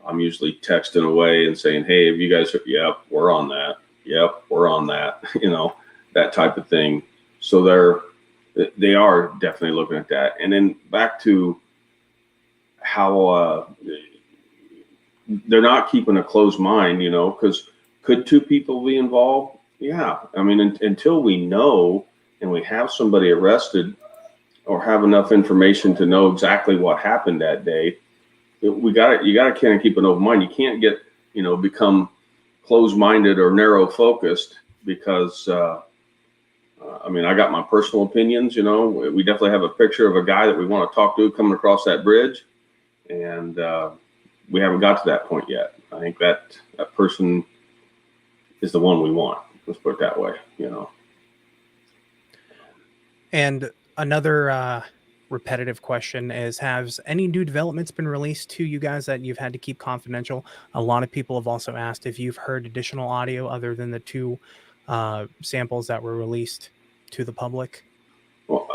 I'm usually texting away and saying, hey, have you guys, yep, we're on that. Yep, we're on that, you know, that type of thing. So they are definitely looking at that. And then back to how they're not keeping a closed mind, you know, because could two people be involved? Yeah. I mean, until we know and we have somebody arrested or have enough information to know exactly what happened that day, you got to kind of keep an open mind. You can't get, you know, become closed-minded or narrow focused because, I mean, I got my personal opinions, you know. We definitely have a picture of a guy that we want to talk to coming across that bridge. And we haven't got to that point yet. I think that person is the one we want. Let's put it that way, you know. And another repetitive question is, has any new developments been released to you guys that you've had to keep confidential? A lot of people have also asked if you've heard additional audio other than the two samples that were released to the public. Well,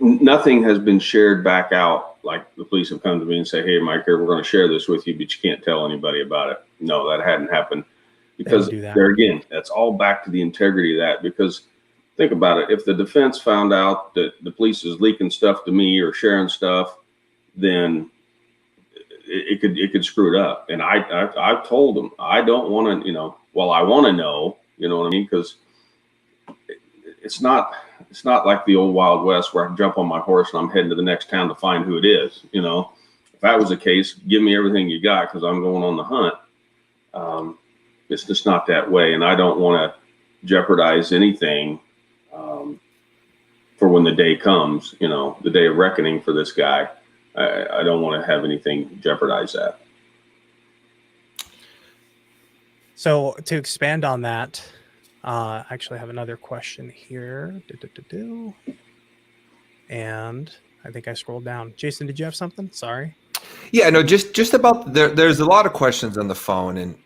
nothing has been shared back out. Like the police have come to me and say, hey, Mike, we're going to share this with you, but you can't tell anybody about it. No, that hadn't happened. Because there again, that's all back to the integrity of that. Because think about it. If the defense found out that the police is leaking stuff to me or sharing stuff, then it could screw it up. And I've told them I don't want to, well, I want to know, you know what I mean? Because it's not like the old Wild West where I can jump on my horse and I'm heading to the next town to find who it is. If that was the case, give me everything you got because I'm going on the hunt. It's just not that way, and I don't want to jeopardize anything for when the day comes. The day of reckoning for this guy. I don't want to have anything jeopardize that. So to expand on that, I actually have another question here. And I think I scrolled down. Jason, did you have something? Sorry. Yeah, no, just about there's a lot of questions on the phone, and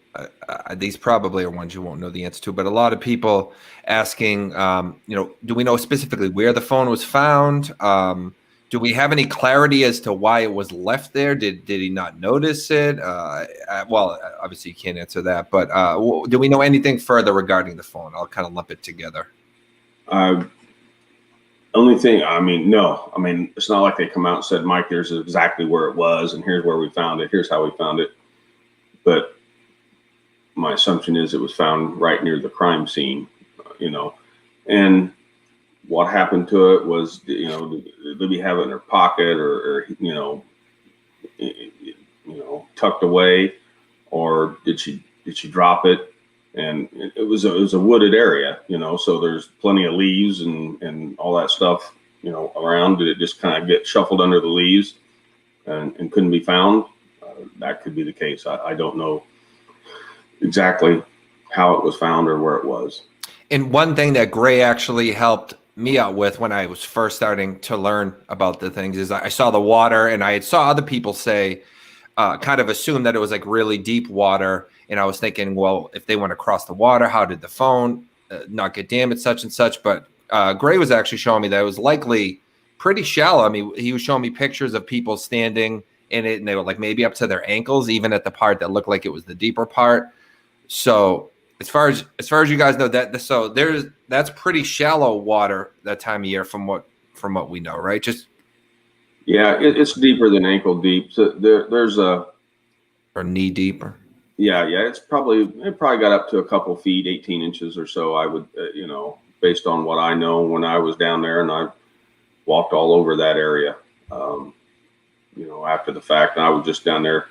these probably are ones you won't know the answer to, but a lot of people asking, do we know specifically where the phone was found? Do we have any clarity as to why it was left there? Did he not notice it? Well, obviously you can't answer that, but do we know anything further regarding the phone? I'll kind of lump it together. Only thing, no. It's not like they come out and said, Mike, here's exactly where it was, and here's where we found it. Here's how we found it. But my assumption is it was found right near the crime scene, and what happened to it was, did Libby have it in her pocket or tucked away, or did she drop it? And it was a wooded area, so there's plenty of leaves and all that stuff, around. Did it just kind of get shuffled under the leaves and couldn't be found? That could be the case. I don't know exactly how it was found or where it was. And one thing that Gray actually helped me out with when I was first starting to learn about the things is I saw the water, and I saw other people say, kind of assume that it was like really deep water. And I was thinking, well, if they went across the water, how did the phone not get damaged, such and such? But Gray was actually showing me that it was likely pretty shallow. He was showing me pictures of people standing in it, and they were like maybe up to their ankles, even at the part that looked like it was the deeper part. So as far as you guys know, that's pretty shallow water that time of year from what we know, right? Just it's deeper than ankle deep. So there's or knee deep. Yeah, it probably got up to a couple feet, 18 inches or so. I would, based on what I know when I was down there, and I walked all over that area, after the fact. And I was just down there.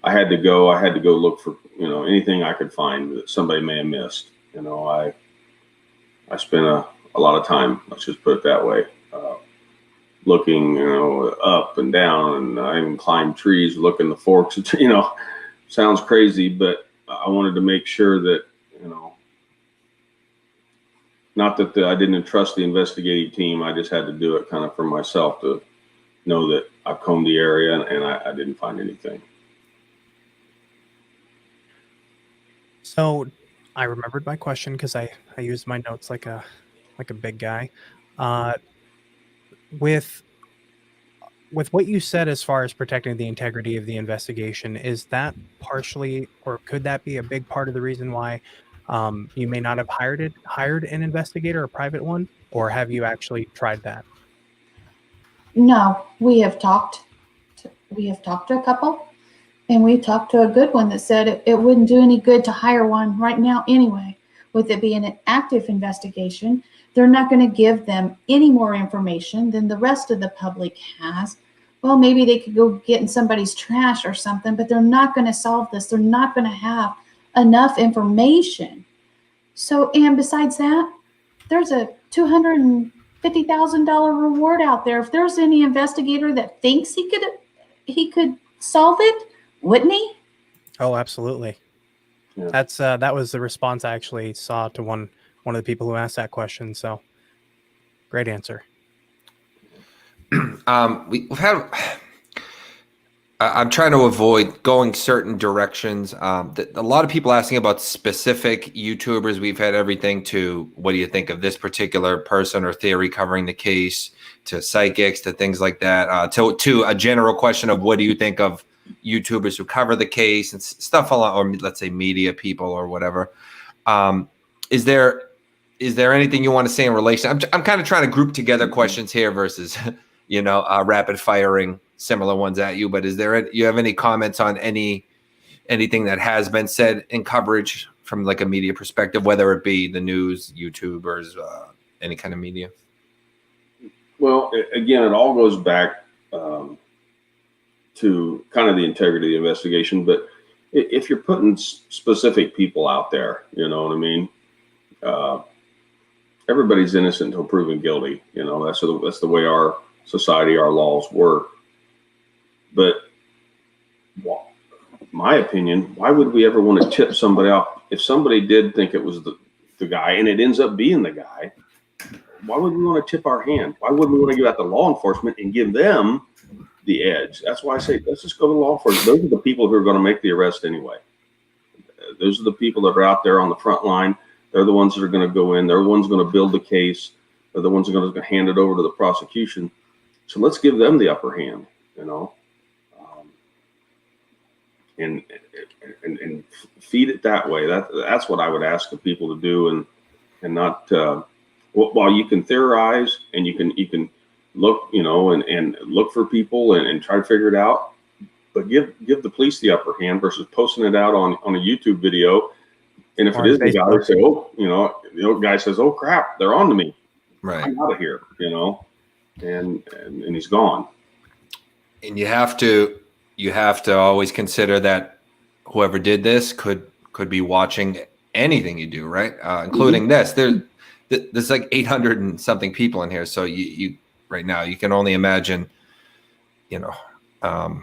I had to go look for, anything I could find that somebody may have missed. I spent a lot of time, let's just put it that way, looking, up and down, and I even climbed trees, looking the forks, sounds crazy, but I wanted to make sure that, not that I didn't trust the investigative team. I just had to do it kind of for myself to know that I combed the area and I didn't find anything. So I remembered my question because I used my notes like a big guy. With what you said as far as protecting the integrity of the investigation, is that partially, or could that be a big part of the reason why you may not have hired an investigator, a private one, or have you actually tried that? No, we have talked to a couple, and we talked to a good one that said it wouldn't do any good to hire one right now anyway. With it being an active investigation, they're not going to give them any more information than the rest of the public has. Well, maybe they could go get in somebody's trash or something, but they're not going to solve this. They're not going to have enough information. So, and besides that, there's a $250,000 reward out there. If there's any investigator that thinks he could solve it, wouldn't he? Oh, absolutely. Yeah. That's that was the response I actually saw to one of the people who asked that question. So great answer. We've had. I'm trying to avoid going certain directions. A lot of people asking about specific YouTubers. We've had everything to what do you think of this particular person or theory covering the case, to psychics, to things like that, to a general question of what do you think of YouTubers who cover the case and stuff, or let's say media people or whatever. Is there anything you want to say in relation? I'm kind of trying to group together questions here versus rapid firing similar ones at you, but you have any comments on anything that has been said in coverage from like a media perspective, whether it be the news, YouTubers, any kind of media? Well, again, it all goes back to kind of the integrity of the investigation. But if you're putting specific people out there, you know what I mean? Everybody's innocent until proven guilty. You know, that's the way our society, our laws work. But my opinion, why would we ever want to tip somebody off? If somebody did think it was the guy and it ends up being the guy, why would we want to tip our hand? Why wouldn't we want to give out to law enforcement and give them the edge? That's why I say, let's just go to law enforcement. Those are the people who are going to make the arrest anyway. Those are the people that are out there on the front line. They're the ones that are going to go in. They're the ones going to build the case. They're the ones that are going to hand it over to the prosecution. So let's give them the upper hand, you know, and feed it that way. That's what I would ask the people to do, and not while you can theorize and you can look, you know, and look for people and try to figure it out, but give the police the upper hand versus posting it out on a YouTube video. And if it is the guy, they say, oh, you know, the old guy says, oh crap, they're on to me. Right. I'm out of here, you know, and he's gone. And you have to always consider that whoever did this could be watching anything you do, right? Including this. There's like 800 and something people in here. So you right now, you can only imagine, you know,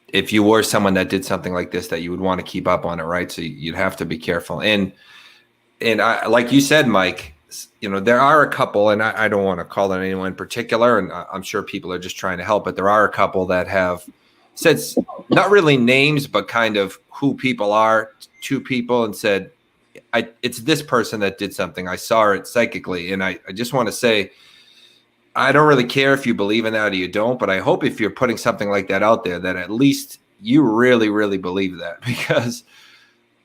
if you were someone that did something like this, that you would want to keep up on it, right? So you'd have to be careful. And I, like you said, Mike, you know, there are a couple, and I don't want to call out anyone in particular, and I'm sure people are just trying to help, but there are a couple that have said, not really names, but kind of who people are to people, and said, it's this person that did something. I saw it psychically. And I just want to say, I don't really care if you believe in that or you don't, but I hope if you're putting something like that out there, that at least you really, really believe that, because,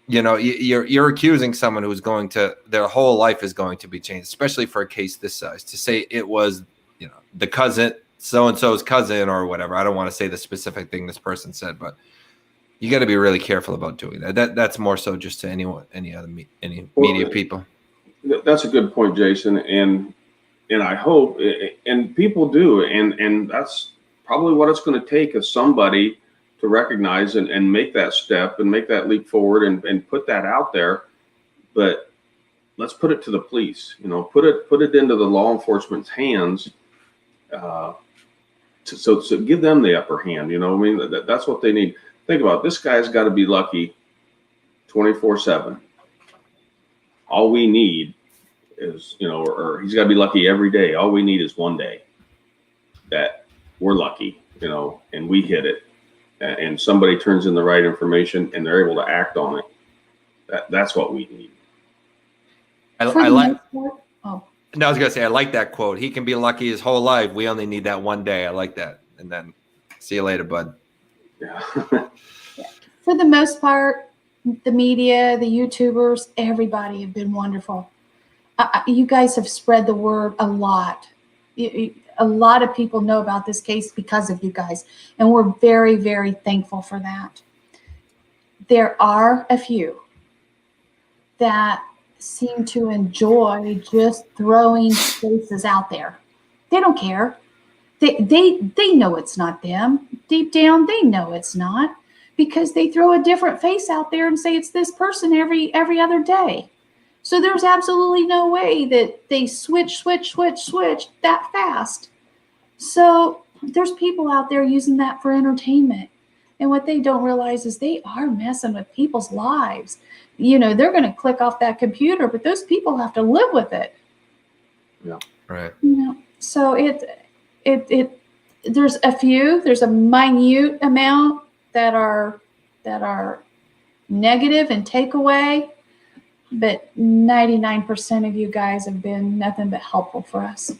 you know, you're accusing someone who's going to, their whole life is going to be changed, especially for a case this size. To say it was, you know, the cousin, so-and-so's cousin or whatever. I don't want to say the specific thing this person said, but you got to be really careful about doing that. That's more so just to any media people. That's a good point, Jason. And I hope, and people do, and that's probably what it's going to take, is somebody to recognize and make that step and make that leap forward and put that out there. But let's put it to the police, you know, put it into the law enforcement's hands, so give them the upper hand. You know what I mean? That's what they need. Think about it. This guy's got to be lucky 24/7. All we need is, you know, or he's got to be lucky every day. All we need is one day that we're lucky, you know, and we hit it, and somebody turns in the right information and they're able to act on it. That's what we need. I like. No, I was gonna say, I like that quote. He can be lucky his whole life. We only need that one day. I like that. And then see you later, bud. Yeah. For the most part, the media, the YouTubers, everybody have been wonderful. You guys have spread the word a lot. A lot of people know about this case because of you guys, and we're very, very thankful for that. There are a few that seem to enjoy just throwing faces out there. They don't care. They know it's not them. Deep down, they know it's not, because they throw a different face out there and say it's this person every other day. So there's absolutely no way that they switch that fast. So there's people out there using that for entertainment. And what they don't realize is they are messing with people's lives. You know, they're going to click off that computer, but those people have to live with it. Yeah. Right. You know, so there's a minute amount that are negative and take away, but 99% of you guys have been nothing but helpful for us.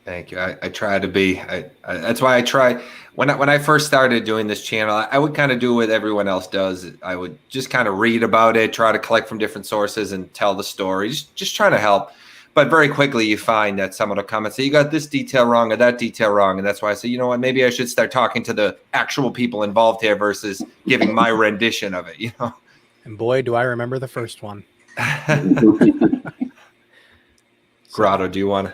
Thank you. I try to be. That's why I try. When I first started doing this channel, I would kind of do what everyone else does. I would just kind of read about it, try to collect from different sources and tell the story. Just trying to help. But very quickly you find that someone will come and say, you got this detail wrong or that detail wrong. And that's why I say, you know what, maybe I should start talking to the actual people involved here versus giving my rendition of it, you know? And boy, do I remember the first one. Grotto, do you want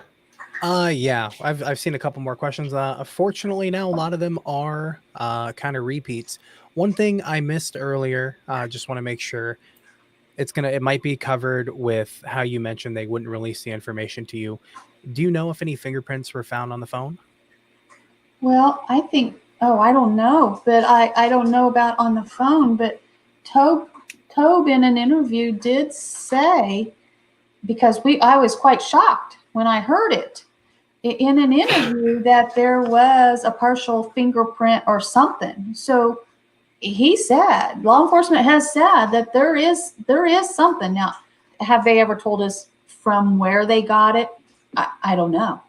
to? Yeah, I've seen a couple more questions. Fortunately now a lot of them are kind of repeats. One thing I missed earlier, just want to make sure it might be covered with how you mentioned they wouldn't release the information to you. Do you know if any fingerprints were found on the phone? Well, I think, I don't know, but I don't know about on the phone, but Tobe in an interview did say, because I was quite shocked when I heard it in an interview, that there was a partial fingerprint or something. So he said, law enforcement has said that there is something. Now, have they ever told us from where they got it? I don't know.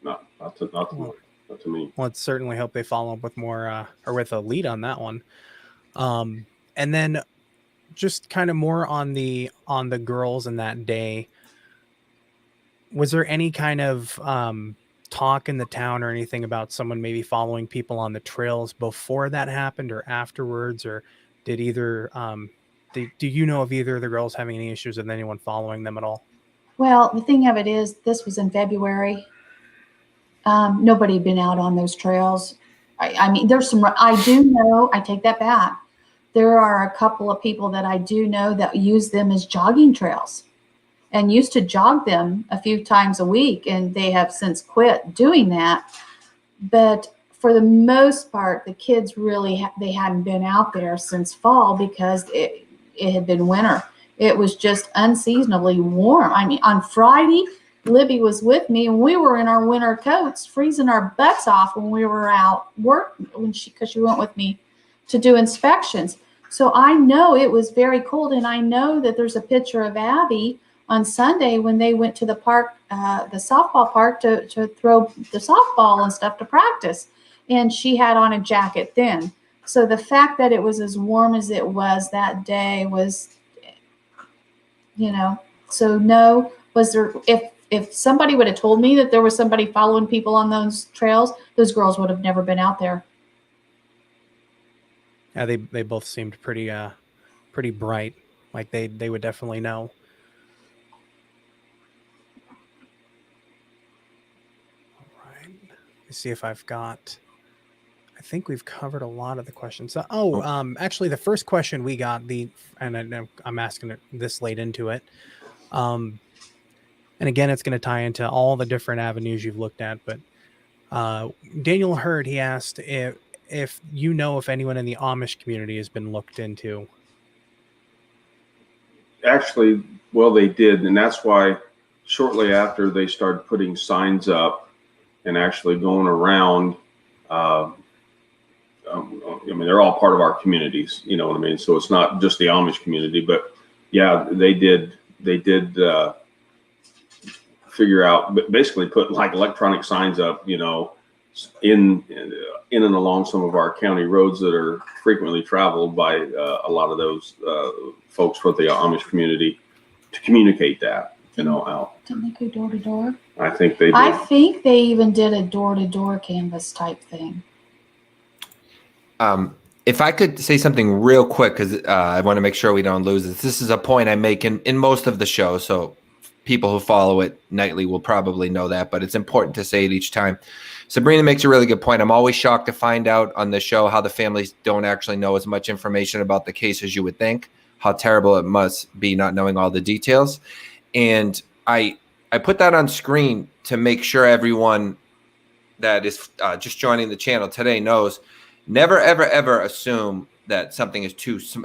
Not to me. Well, let's certainly hope they follow up with more or with a lead on that one. And then just kind of more on the girls in that day. Was there any kind of talk in the town or anything about someone maybe following people on the trails before that happened or afterwards? Or did either do you know of either of the girls having any issues with anyone following them at all? Well, the thing of it is, this was in February. Nobody had been out on those trails. I mean, there's some, I do know, I take that back. There are a couple of people that I do know that use them as jogging trails and used to jog them a few times a week, and they have since quit doing that. But for the most part, the kids really, they hadn't been out there since fall because it had been winter. It was just unseasonably warm. I mean, on Friday, Libby was with me, and we were in our winter coats, freezing our butts off when we were out working, because she went with me to do inspections. So I know it was very cold, and I know that there's a picture of Abby on Sunday when they went to the park, the softball park, to throw the softball and stuff to practice, and she had on a jacket then. So the fact that it was as warm as it was that day was, so no. Was there, if somebody would have told me that there was somebody following people on those trails, those girls would have never been out there. Yeah, they both seemed pretty bright. Like they would definitely know. All right. Let me see if I've got. I think we've covered a lot of the questions. Actually, the first question we got, and I'm asking it this late into it. And again, it's going to tie into all the different avenues you've looked at. But Daniel Hurd, he asked if you know if anyone in the Amish community has been looked into. Actually, well, they did. And that's why shortly after they started putting signs up and actually going around, I mean, they're all part of our communities, you know what I mean? So it's not just the Amish community, but yeah, they did figure out, but basically put like electronic signs up, in and along some of our county roads that are frequently traveled by a lot of those folks from the Amish community to communicate that, out. Didn't they go door to door? I think they did. I think they even did a door to door canvas type thing. If I could say something real quick, because I want to make sure we don't lose this. This is a point I make in most of the show, so people who follow it nightly will probably know that, but it's important to say it each time. Sabrina makes a really good point. I'm always shocked to find out on the show how the families don't actually know as much information about the case as you would think, how terrible it must be not knowing all the details. And I put that on screen to make sure everyone that is just joining the channel today knows, never, ever, ever assume that something is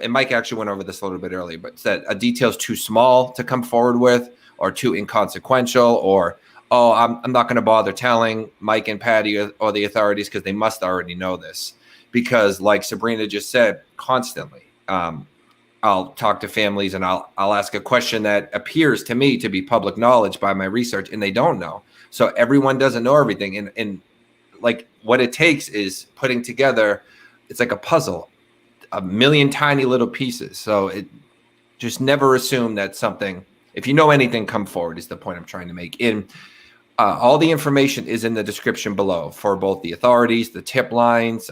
and Mike actually went over this a little bit earlier, but that a detail is too small to come forward with or too inconsequential, or, I'm not going to bother telling Mike and Patty or the authorities because they must already know this. Because like Sabrina just said, constantly, I'll talk to families and I'll ask a question that appears to me to be public knowledge by my research, and they don't know. So everyone doesn't know everything. And like what it takes is putting together, it's like a puzzle, a million tiny little pieces. So it just never assume that something if you know anything, come forward is the point I'm trying to make. All the information is in the description below for both the authorities, the tip lines,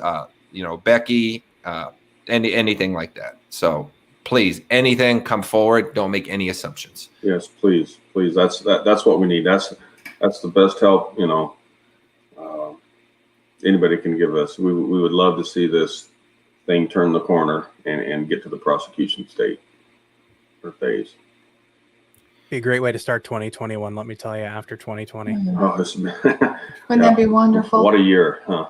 Becky, anything like that. So please, anything, come forward. Don't make any assumptions. Yes, please. That's what we need. That's the best help, anybody can give us. We would love to see this thing turn the corner and get to the prosecution state or phase. Be a great way to start 2021, let me tell you, after 2020. Oh, Wouldn't that be wonderful? What a year, huh?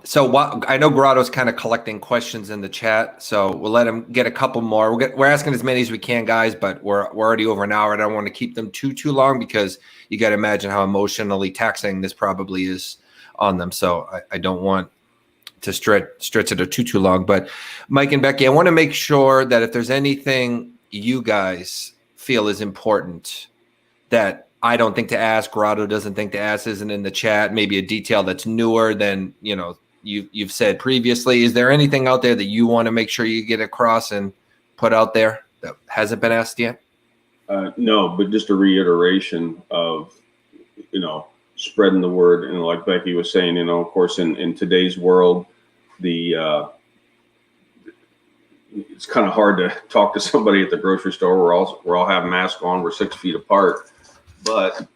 So I know Grado's kind of collecting questions in the chat, so we'll let him get a couple more. We're asking as many as we can, guys, but we're already over an hour. I don't want to keep them too long because you got to imagine how emotionally taxing this probably is on them. So I don't want to stretch it too long. But Mike and Becky, I want to make sure that if there's anything you guys feel is important that I don't think to ask, Grado doesn't think to ask, isn't in the chat, maybe a detail that's newer than you've said previously. Is there anything out there that you want to make sure you get across and put out there that hasn't been asked yet? No, but just a reiteration of spreading the word, and like Becky was saying, of course, in today's world, it's kind of hard to talk to somebody at the grocery store. We're all have masks on. We're 6 feet apart. But,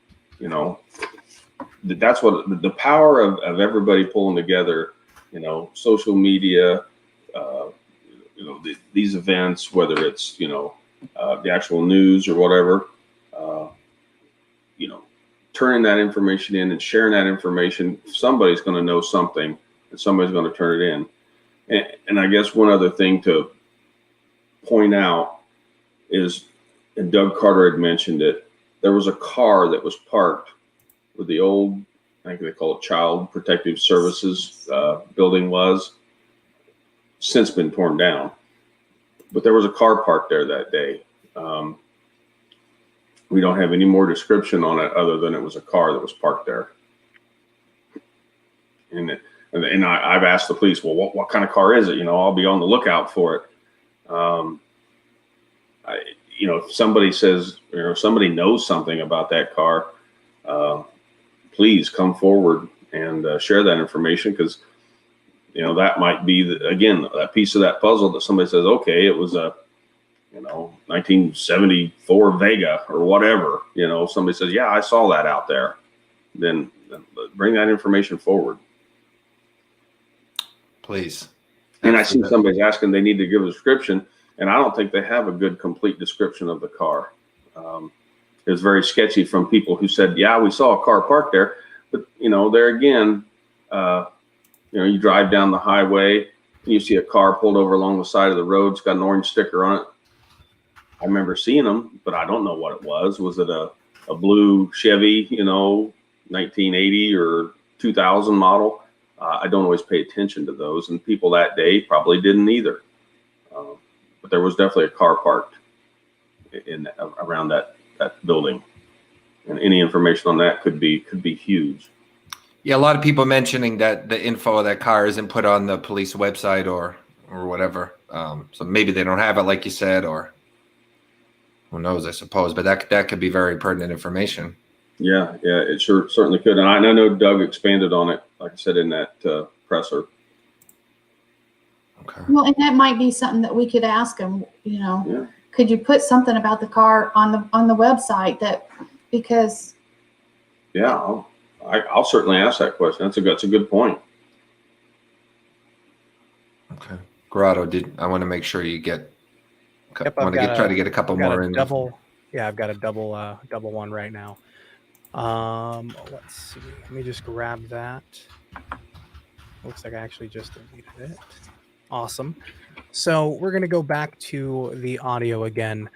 that's what the power of everybody pulling together, social media, these events, whether it's, the actual news or whatever, turning that information in and sharing that information. Somebody's going to know something and somebody's going to turn it in. And I guess one other thing to point out is, and Doug Carter had mentioned it, there was a car that was parked where the old, I think they call it Child Protective Services building was, since been torn down. But there was a car parked there that day. We don't have any more description on it other than it was a car that was parked there. And I've asked the police, well, what kind of car is it? I'll be on the lookout for it. If somebody says, somebody knows something about that car, please come forward and share that information, because, that might be, again, that piece of that puzzle that somebody says, okay, it was a, 1974 Vega or whatever, somebody says, yeah, I saw that out there. Then bring that information forward. Please. And I see somebody's asking, they need to give a description. And I don't think they have a good, complete description of the car. It was very sketchy from people who said, yeah, we saw a car parked there. But, there again, you drive down the highway and you see a car pulled over along the side of the road. It's got an orange sticker on it. I remember seeing them, but I don't know what it was. Was it a blue Chevy, 1980 or 2000 model? I don't always pay attention to those. And people that day probably didn't either. But there was definitely a car parked around that building, and any information on that could be huge. Yeah, a lot of people mentioning that the info of that car isn't put on the police website or whatever. So maybe they don't have it, like you said, or who knows, I suppose. But that could be very pertinent information. Yeah, it certainly could. And I know Doug expanded on it, like I said, in that presser. Okay. Well, and that might be something that we could ask them, Yeah. Could you put something about the car on the website because. Yeah, I'll certainly ask that question. That's a good point. Okay. Grado, I want to make sure you get, Yep, try to get a couple more in. I've got a double one right now. Let's see. Let me just grab that. Looks like I actually just deleted it. Awesome. So we're going to go back to the audio again.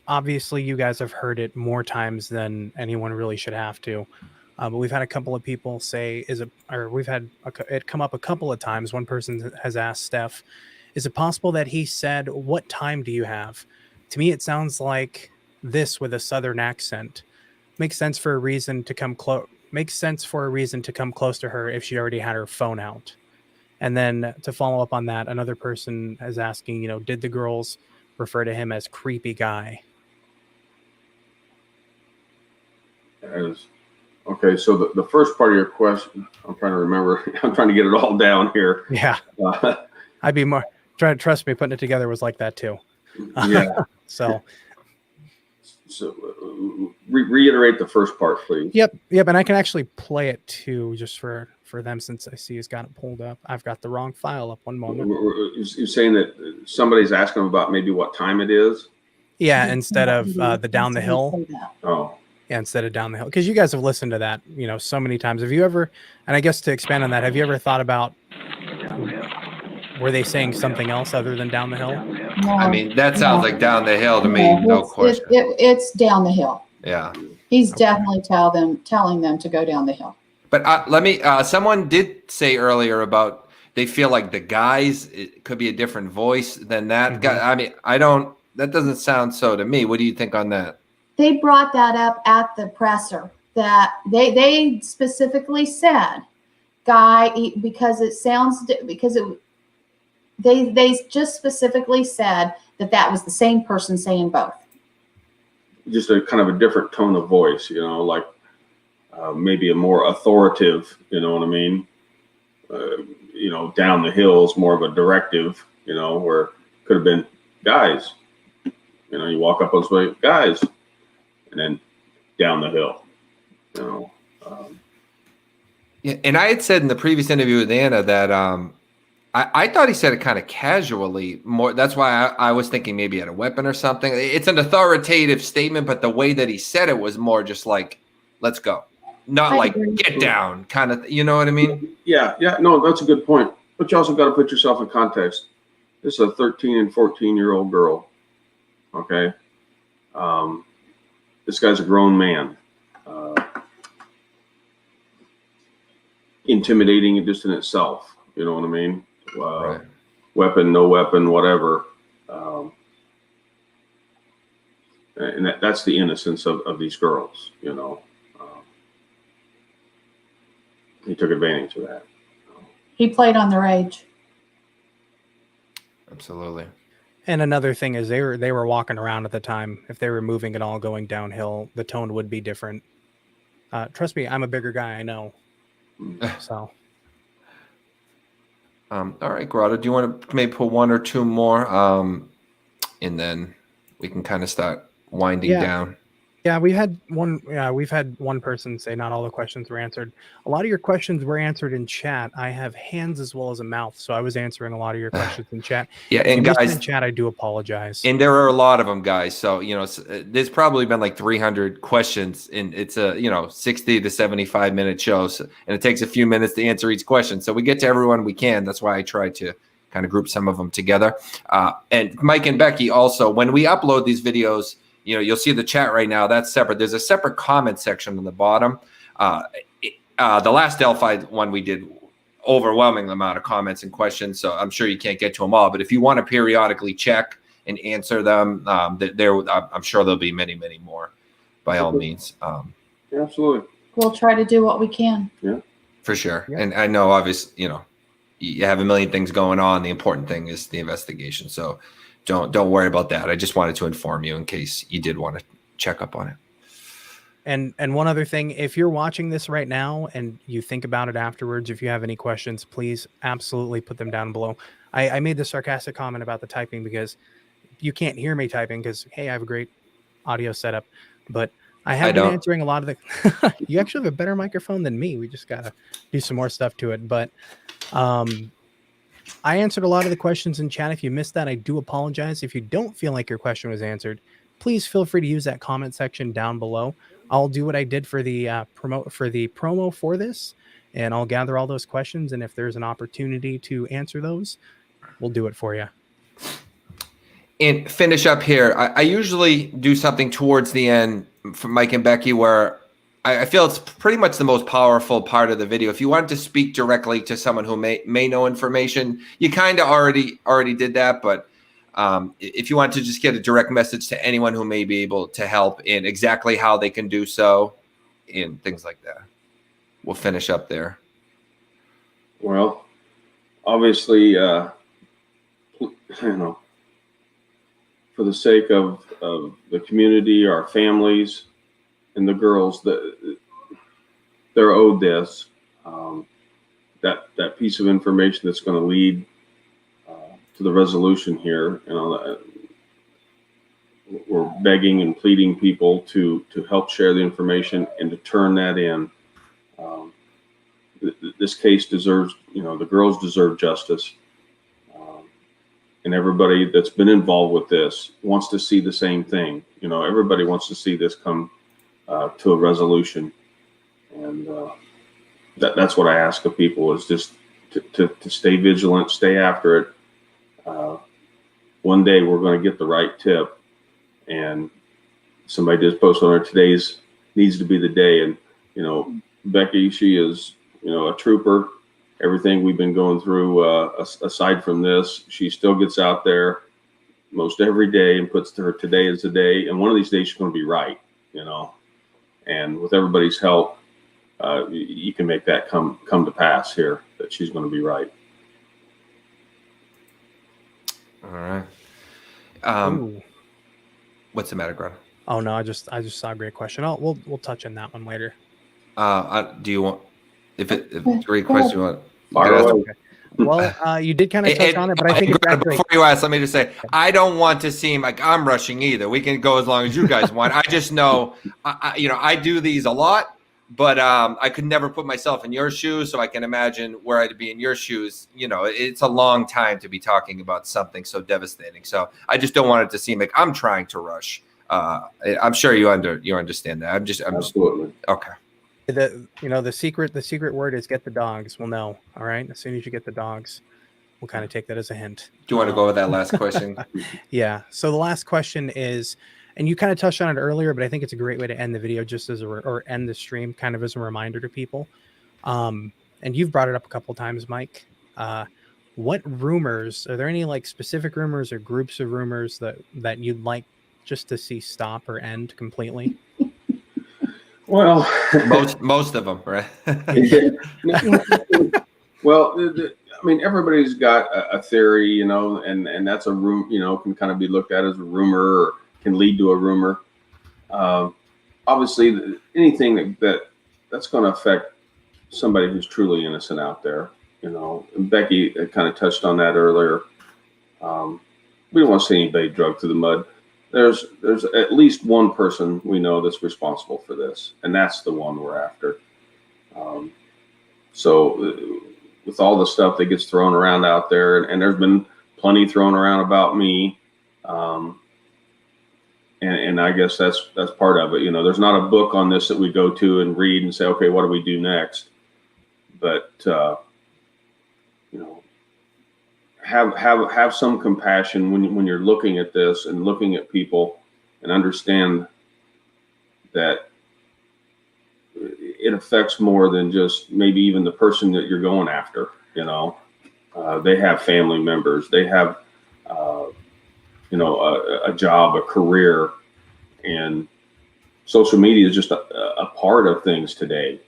Obviously, you guys have heard it more times than anyone really should have to. But we've had a couple of people say, we've had it come up a couple of times. One person has asked Steph, is it possible that he said, what time do you have? To me, it sounds like this with a Southern accent. Makes sense for a reason to come close. Makes sense for a reason to come close to her if she already had her phone out. And then to follow up on that, another person is asking, did the girls refer to him as creepy guy. Okay, so the first part of your question, I'm trying to remember. I'm trying to get it all down here. Yeah. I'd be more trust me, putting it together was like that too. Yeah. So reiterate the first part, please. Yep, and I can actually play it too, just for them, since I see he's got it pulled up. I've got the wrong file up. One moment. You're saying that somebody's asking about maybe what time it is? Yeah, instead of the down the hill. Oh. Yeah, instead of down the hill, because you guys have listened to that, so many times. Have you ever? And I guess to expand on that, have you ever thought about? Were they saying something else other than down the hill? No, I mean, that sounds like down the hill to me, no question. It's down the hill. Yeah. He's definitely telling them to go down the hill. But let me, someone did say earlier about they feel like the guys, it could be a different voice than that guy. I mean, that doesn't sound so to me. What do you think on that? They brought that up at the presser, that they specifically said guy, because it sounds, they just specifically said that was the same person saying both. Just a kind of a different tone of voice, like maybe a more authoritative, you know what I mean? Down the hill is more of a directive, where it could have been guys, you walk up on somebody, guys, and then down the hill, Yeah, and I had said in the previous interview with Anna that I thought he said it kind of casually. More, that's why I was thinking maybe he had a weapon or something. It's an authoritative statement, but the way that he said it was more just like, "Let's go," not like "get down," kind of. You know what I mean? Yeah. No, that's a good point. But you also got to put yourself in context. This is a 13 and 14-year-old girl. Okay, this guy's a grown man. Intimidating just in itself, you know what I mean? Right. Weapon, no weapon, whatever. And that's the innocence of these girls, he took advantage of that. He played on their age. Absolutely. And another thing is they were walking around at the time. If they were moving at all, going downhill, the tone would be different. Trust me, I'm a bigger guy. I know. So. All right, Grotto, do you want to maybe put one or two more, and then we can kind of start winding down? Yeah, we've had one person say not all the questions were answered. A lot of your questions were answered in chat. I have hands as well as a mouth, so I was answering a lot of your questions in chat. Yeah, and guys, in chat, I do apologize. And there are a lot of them, guys. So there's probably been like 300 questions, and it's a 60 to 75 minute show, and it takes a few minutes to answer each question. So we get to everyone we can. That's why I try to kind of group some of them together. And Mike and Becky also, when we upload these videos, you'll see the chat right now. That's separate. There's a separate comment section on the bottom. The last Delphi one we did, overwhelming amount of comments and questions, so I'm sure you can't get to them all. But if you want to periodically check and answer them, I'm sure there'll be many, many more. By all means. Absolutely. We'll try to do what we can. Yeah, for sure. Yeah. And I know, obviously, you have a million things going on. The important thing is the investigation. So don't worry about that. I just wanted to inform you in case you did want to check up on it. And one other thing, if you're watching this right now and you think about it afterwards, if you have any questions, please absolutely put them down below. I made the sarcastic comment about the typing because you can't hear me typing because, hey, I have a great audio setup, but I have been answering a lot of the, you actually have a better microphone than me. We just got to do some more stuff to it. But I answered a lot of the questions in chat. If you missed that, I do apologize. If you don't feel like your question was answered, please feel free to use that comment section down below. I'll do what I did for the promo for this, and I'll gather all those questions. And if there's an opportunity to answer those, we'll do it for you. And finish up here. I usually do something towards the end for Mike and Becky where I feel it's pretty much the most powerful part of the video. If you wanted to speak directly to someone who may know information, you kind of already did that. But if you want to just get a direct message to anyone who may be able to help in exactly how they can do so and things like that, we'll finish up there. Well, obviously, for the sake of the community, our families, and the girls, that they're owed this, that piece of information that's going to lead to the resolution here. We're begging and pleading people to help share the information and to turn that in. This case deserves, the girls deserve justice. And everybody that's been involved with this wants to see the same thing. Everybody wants to see this come to a resolution. And that's what I ask of people, is just to stay vigilant, stay after it. One day we're going to get the right tip. And somebody just posted on her, today's needs to be the day. And, Becky, she is, a trooper. Everything we've been going through, aside from this, she still gets out there most every day and puts to her, today is the day. And one of these days she's going to be right, and with everybody's help, you can make that come to pass here, that she's going to be right. All right. What's the matter, Greta? Oh no, I just saw a great question. We'll touch on that one later. Do you want, if it's a great question, you want? Fire away. Okay. Well, you did kind of touch on it, but I think it's actually, before you ask, let me just say, I don't want to seem like I'm rushing either. We can go as long as you guys want. I just know, I do these a lot, but I could never put myself in your shoes, so I can imagine where I'd be in your shoes. It's a long time to be talking about something so devastating. So I just don't want it to seem like I'm trying to rush. I'm sure you understand that. I'm just Absolutely. okay. The secret word is get the dogs. We'll know. All right. As soon as you get the dogs, we'll kind of take that as a hint. Do you want to go with that last question? Yeah. So the last question is, and you kind of touched on it earlier, but I think it's a great way to end the video, just as or end the stream, kind of as a reminder to people. And you've brought it up a couple of times, Mike. What rumors, are there any like specific rumors or groups of rumors that you'd like just to see stop or end completely? Well, most of them, right? Well, everybody's got a theory, and that's a room, can kind of be looked at as a rumor, or can lead to a rumor. Obviously, anything that's going to affect somebody who's truly innocent out there, and Becky kind of touched on that earlier. We don't want to see anybody dragged through the mud. There's at least one person we know that's responsible for this, and that's the one we're after. So with all the stuff that gets thrown around out there, and there's been plenty thrown around about me, and I guess that's part of it. There's not a book on this that we go to and read and say, okay, what do we do next? But have some compassion when you're looking at this and looking at people, and understand that it affects more than just maybe even the person that you're going after. They have family members, they have a job, a career, and social media is just a part of things today.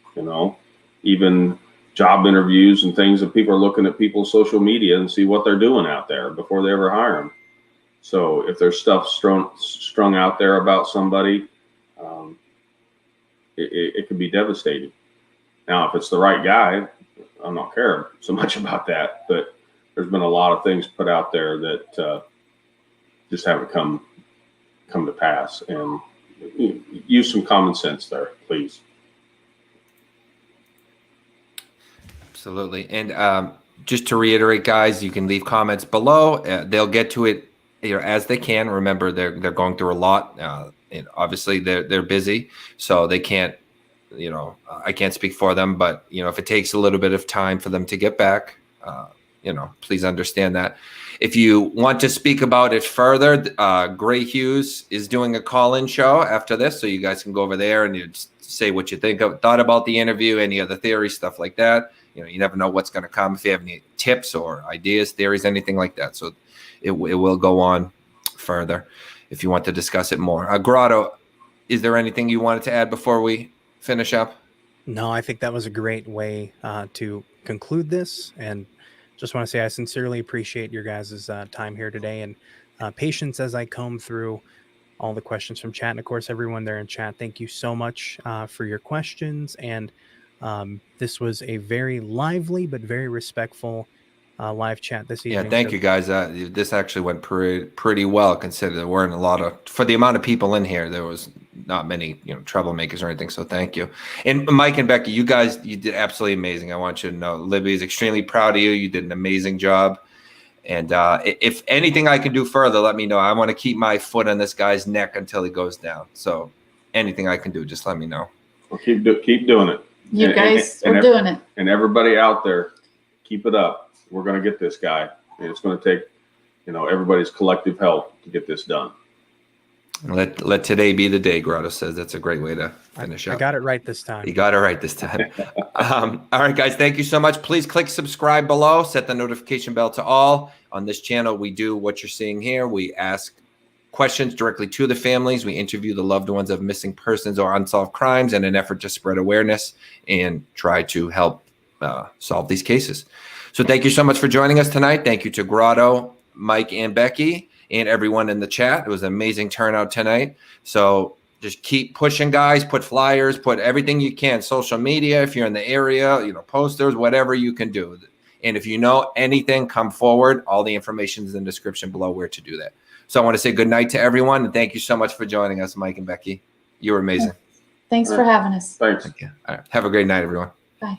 Even job interviews and things, that people are looking at people's social media and see what they're doing out there before they ever hire them. So if there's stuff strung out there about somebody, it could be devastating. Now, if it's the right guy, I don't care so much about that, but there's been a lot of things put out there that just haven't come to pass, and use some common sense there, please. Absolutely. And just to reiterate, guys, you can leave comments below. They'll get to it as they can. Remember, they're going through a lot. And obviously, they're busy, so they can't. I can't speak for them, but if it takes a little bit of time for them to get back, please understand that. If you want to speak about it further, Gray Hughes is doing a call-in show after this, so you guys can go over there and you say what you thought about the interview, any other theories, stuff like that. You never know what's going to come. If you have any tips or ideas, theories, anything like that. So it will go on further if you want to discuss it more. Grotto, is there anything you wanted to add before we finish up? No, I think that was a great way to conclude this. And just want to say I sincerely appreciate your guys' time here today. And patience as I comb through all the questions from chat. And of course, everyone there in chat, thank you so much for your questions. And this was a very lively but very respectful live chat this evening. Yeah, thank you guys. This actually went pretty well, considering there weren't a lot of, for the amount of people in here, there was not many, troublemakers or anything. So thank you. And Mike and Becky, you did absolutely amazing. I want you to know Libby is extremely proud of you. You did an amazing job. And if anything I can do further, let me know. I want to keep my foot on this guy's neck until he goes down. So anything I can do, just let me know. Well, keep doing it. You guys are doing it. And everybody out there, keep it up. We're going to get this guy. And it's going to take, everybody's collective help to get this done. Let today be the day, Grotto says. That's a great way to finish up. I got it right this time. You got it right this time. All right, guys, thank you so much. Please click subscribe below. Set the notification bell to all. On this channel, we do what you're seeing here. We ask questions directly to the families. We interview the loved ones of missing persons or unsolved crimes in an effort to spread awareness and try to help solve these cases. So thank you so much for joining us tonight. Thank you to Grotto, Mike, and Becky, and everyone in the chat. It was an amazing turnout tonight. So just keep pushing, guys. Put flyers, put everything you can. Social media, if you're in the area, posters, whatever you can do. And if you know anything, come forward. All the information is in the description below where to do that. So I want to say good night to everyone. And thank you so much for joining us, Mike and Becky. You were amazing. Thanks for having us. Thanks. Thank you. All right. Have a great night, everyone. Bye.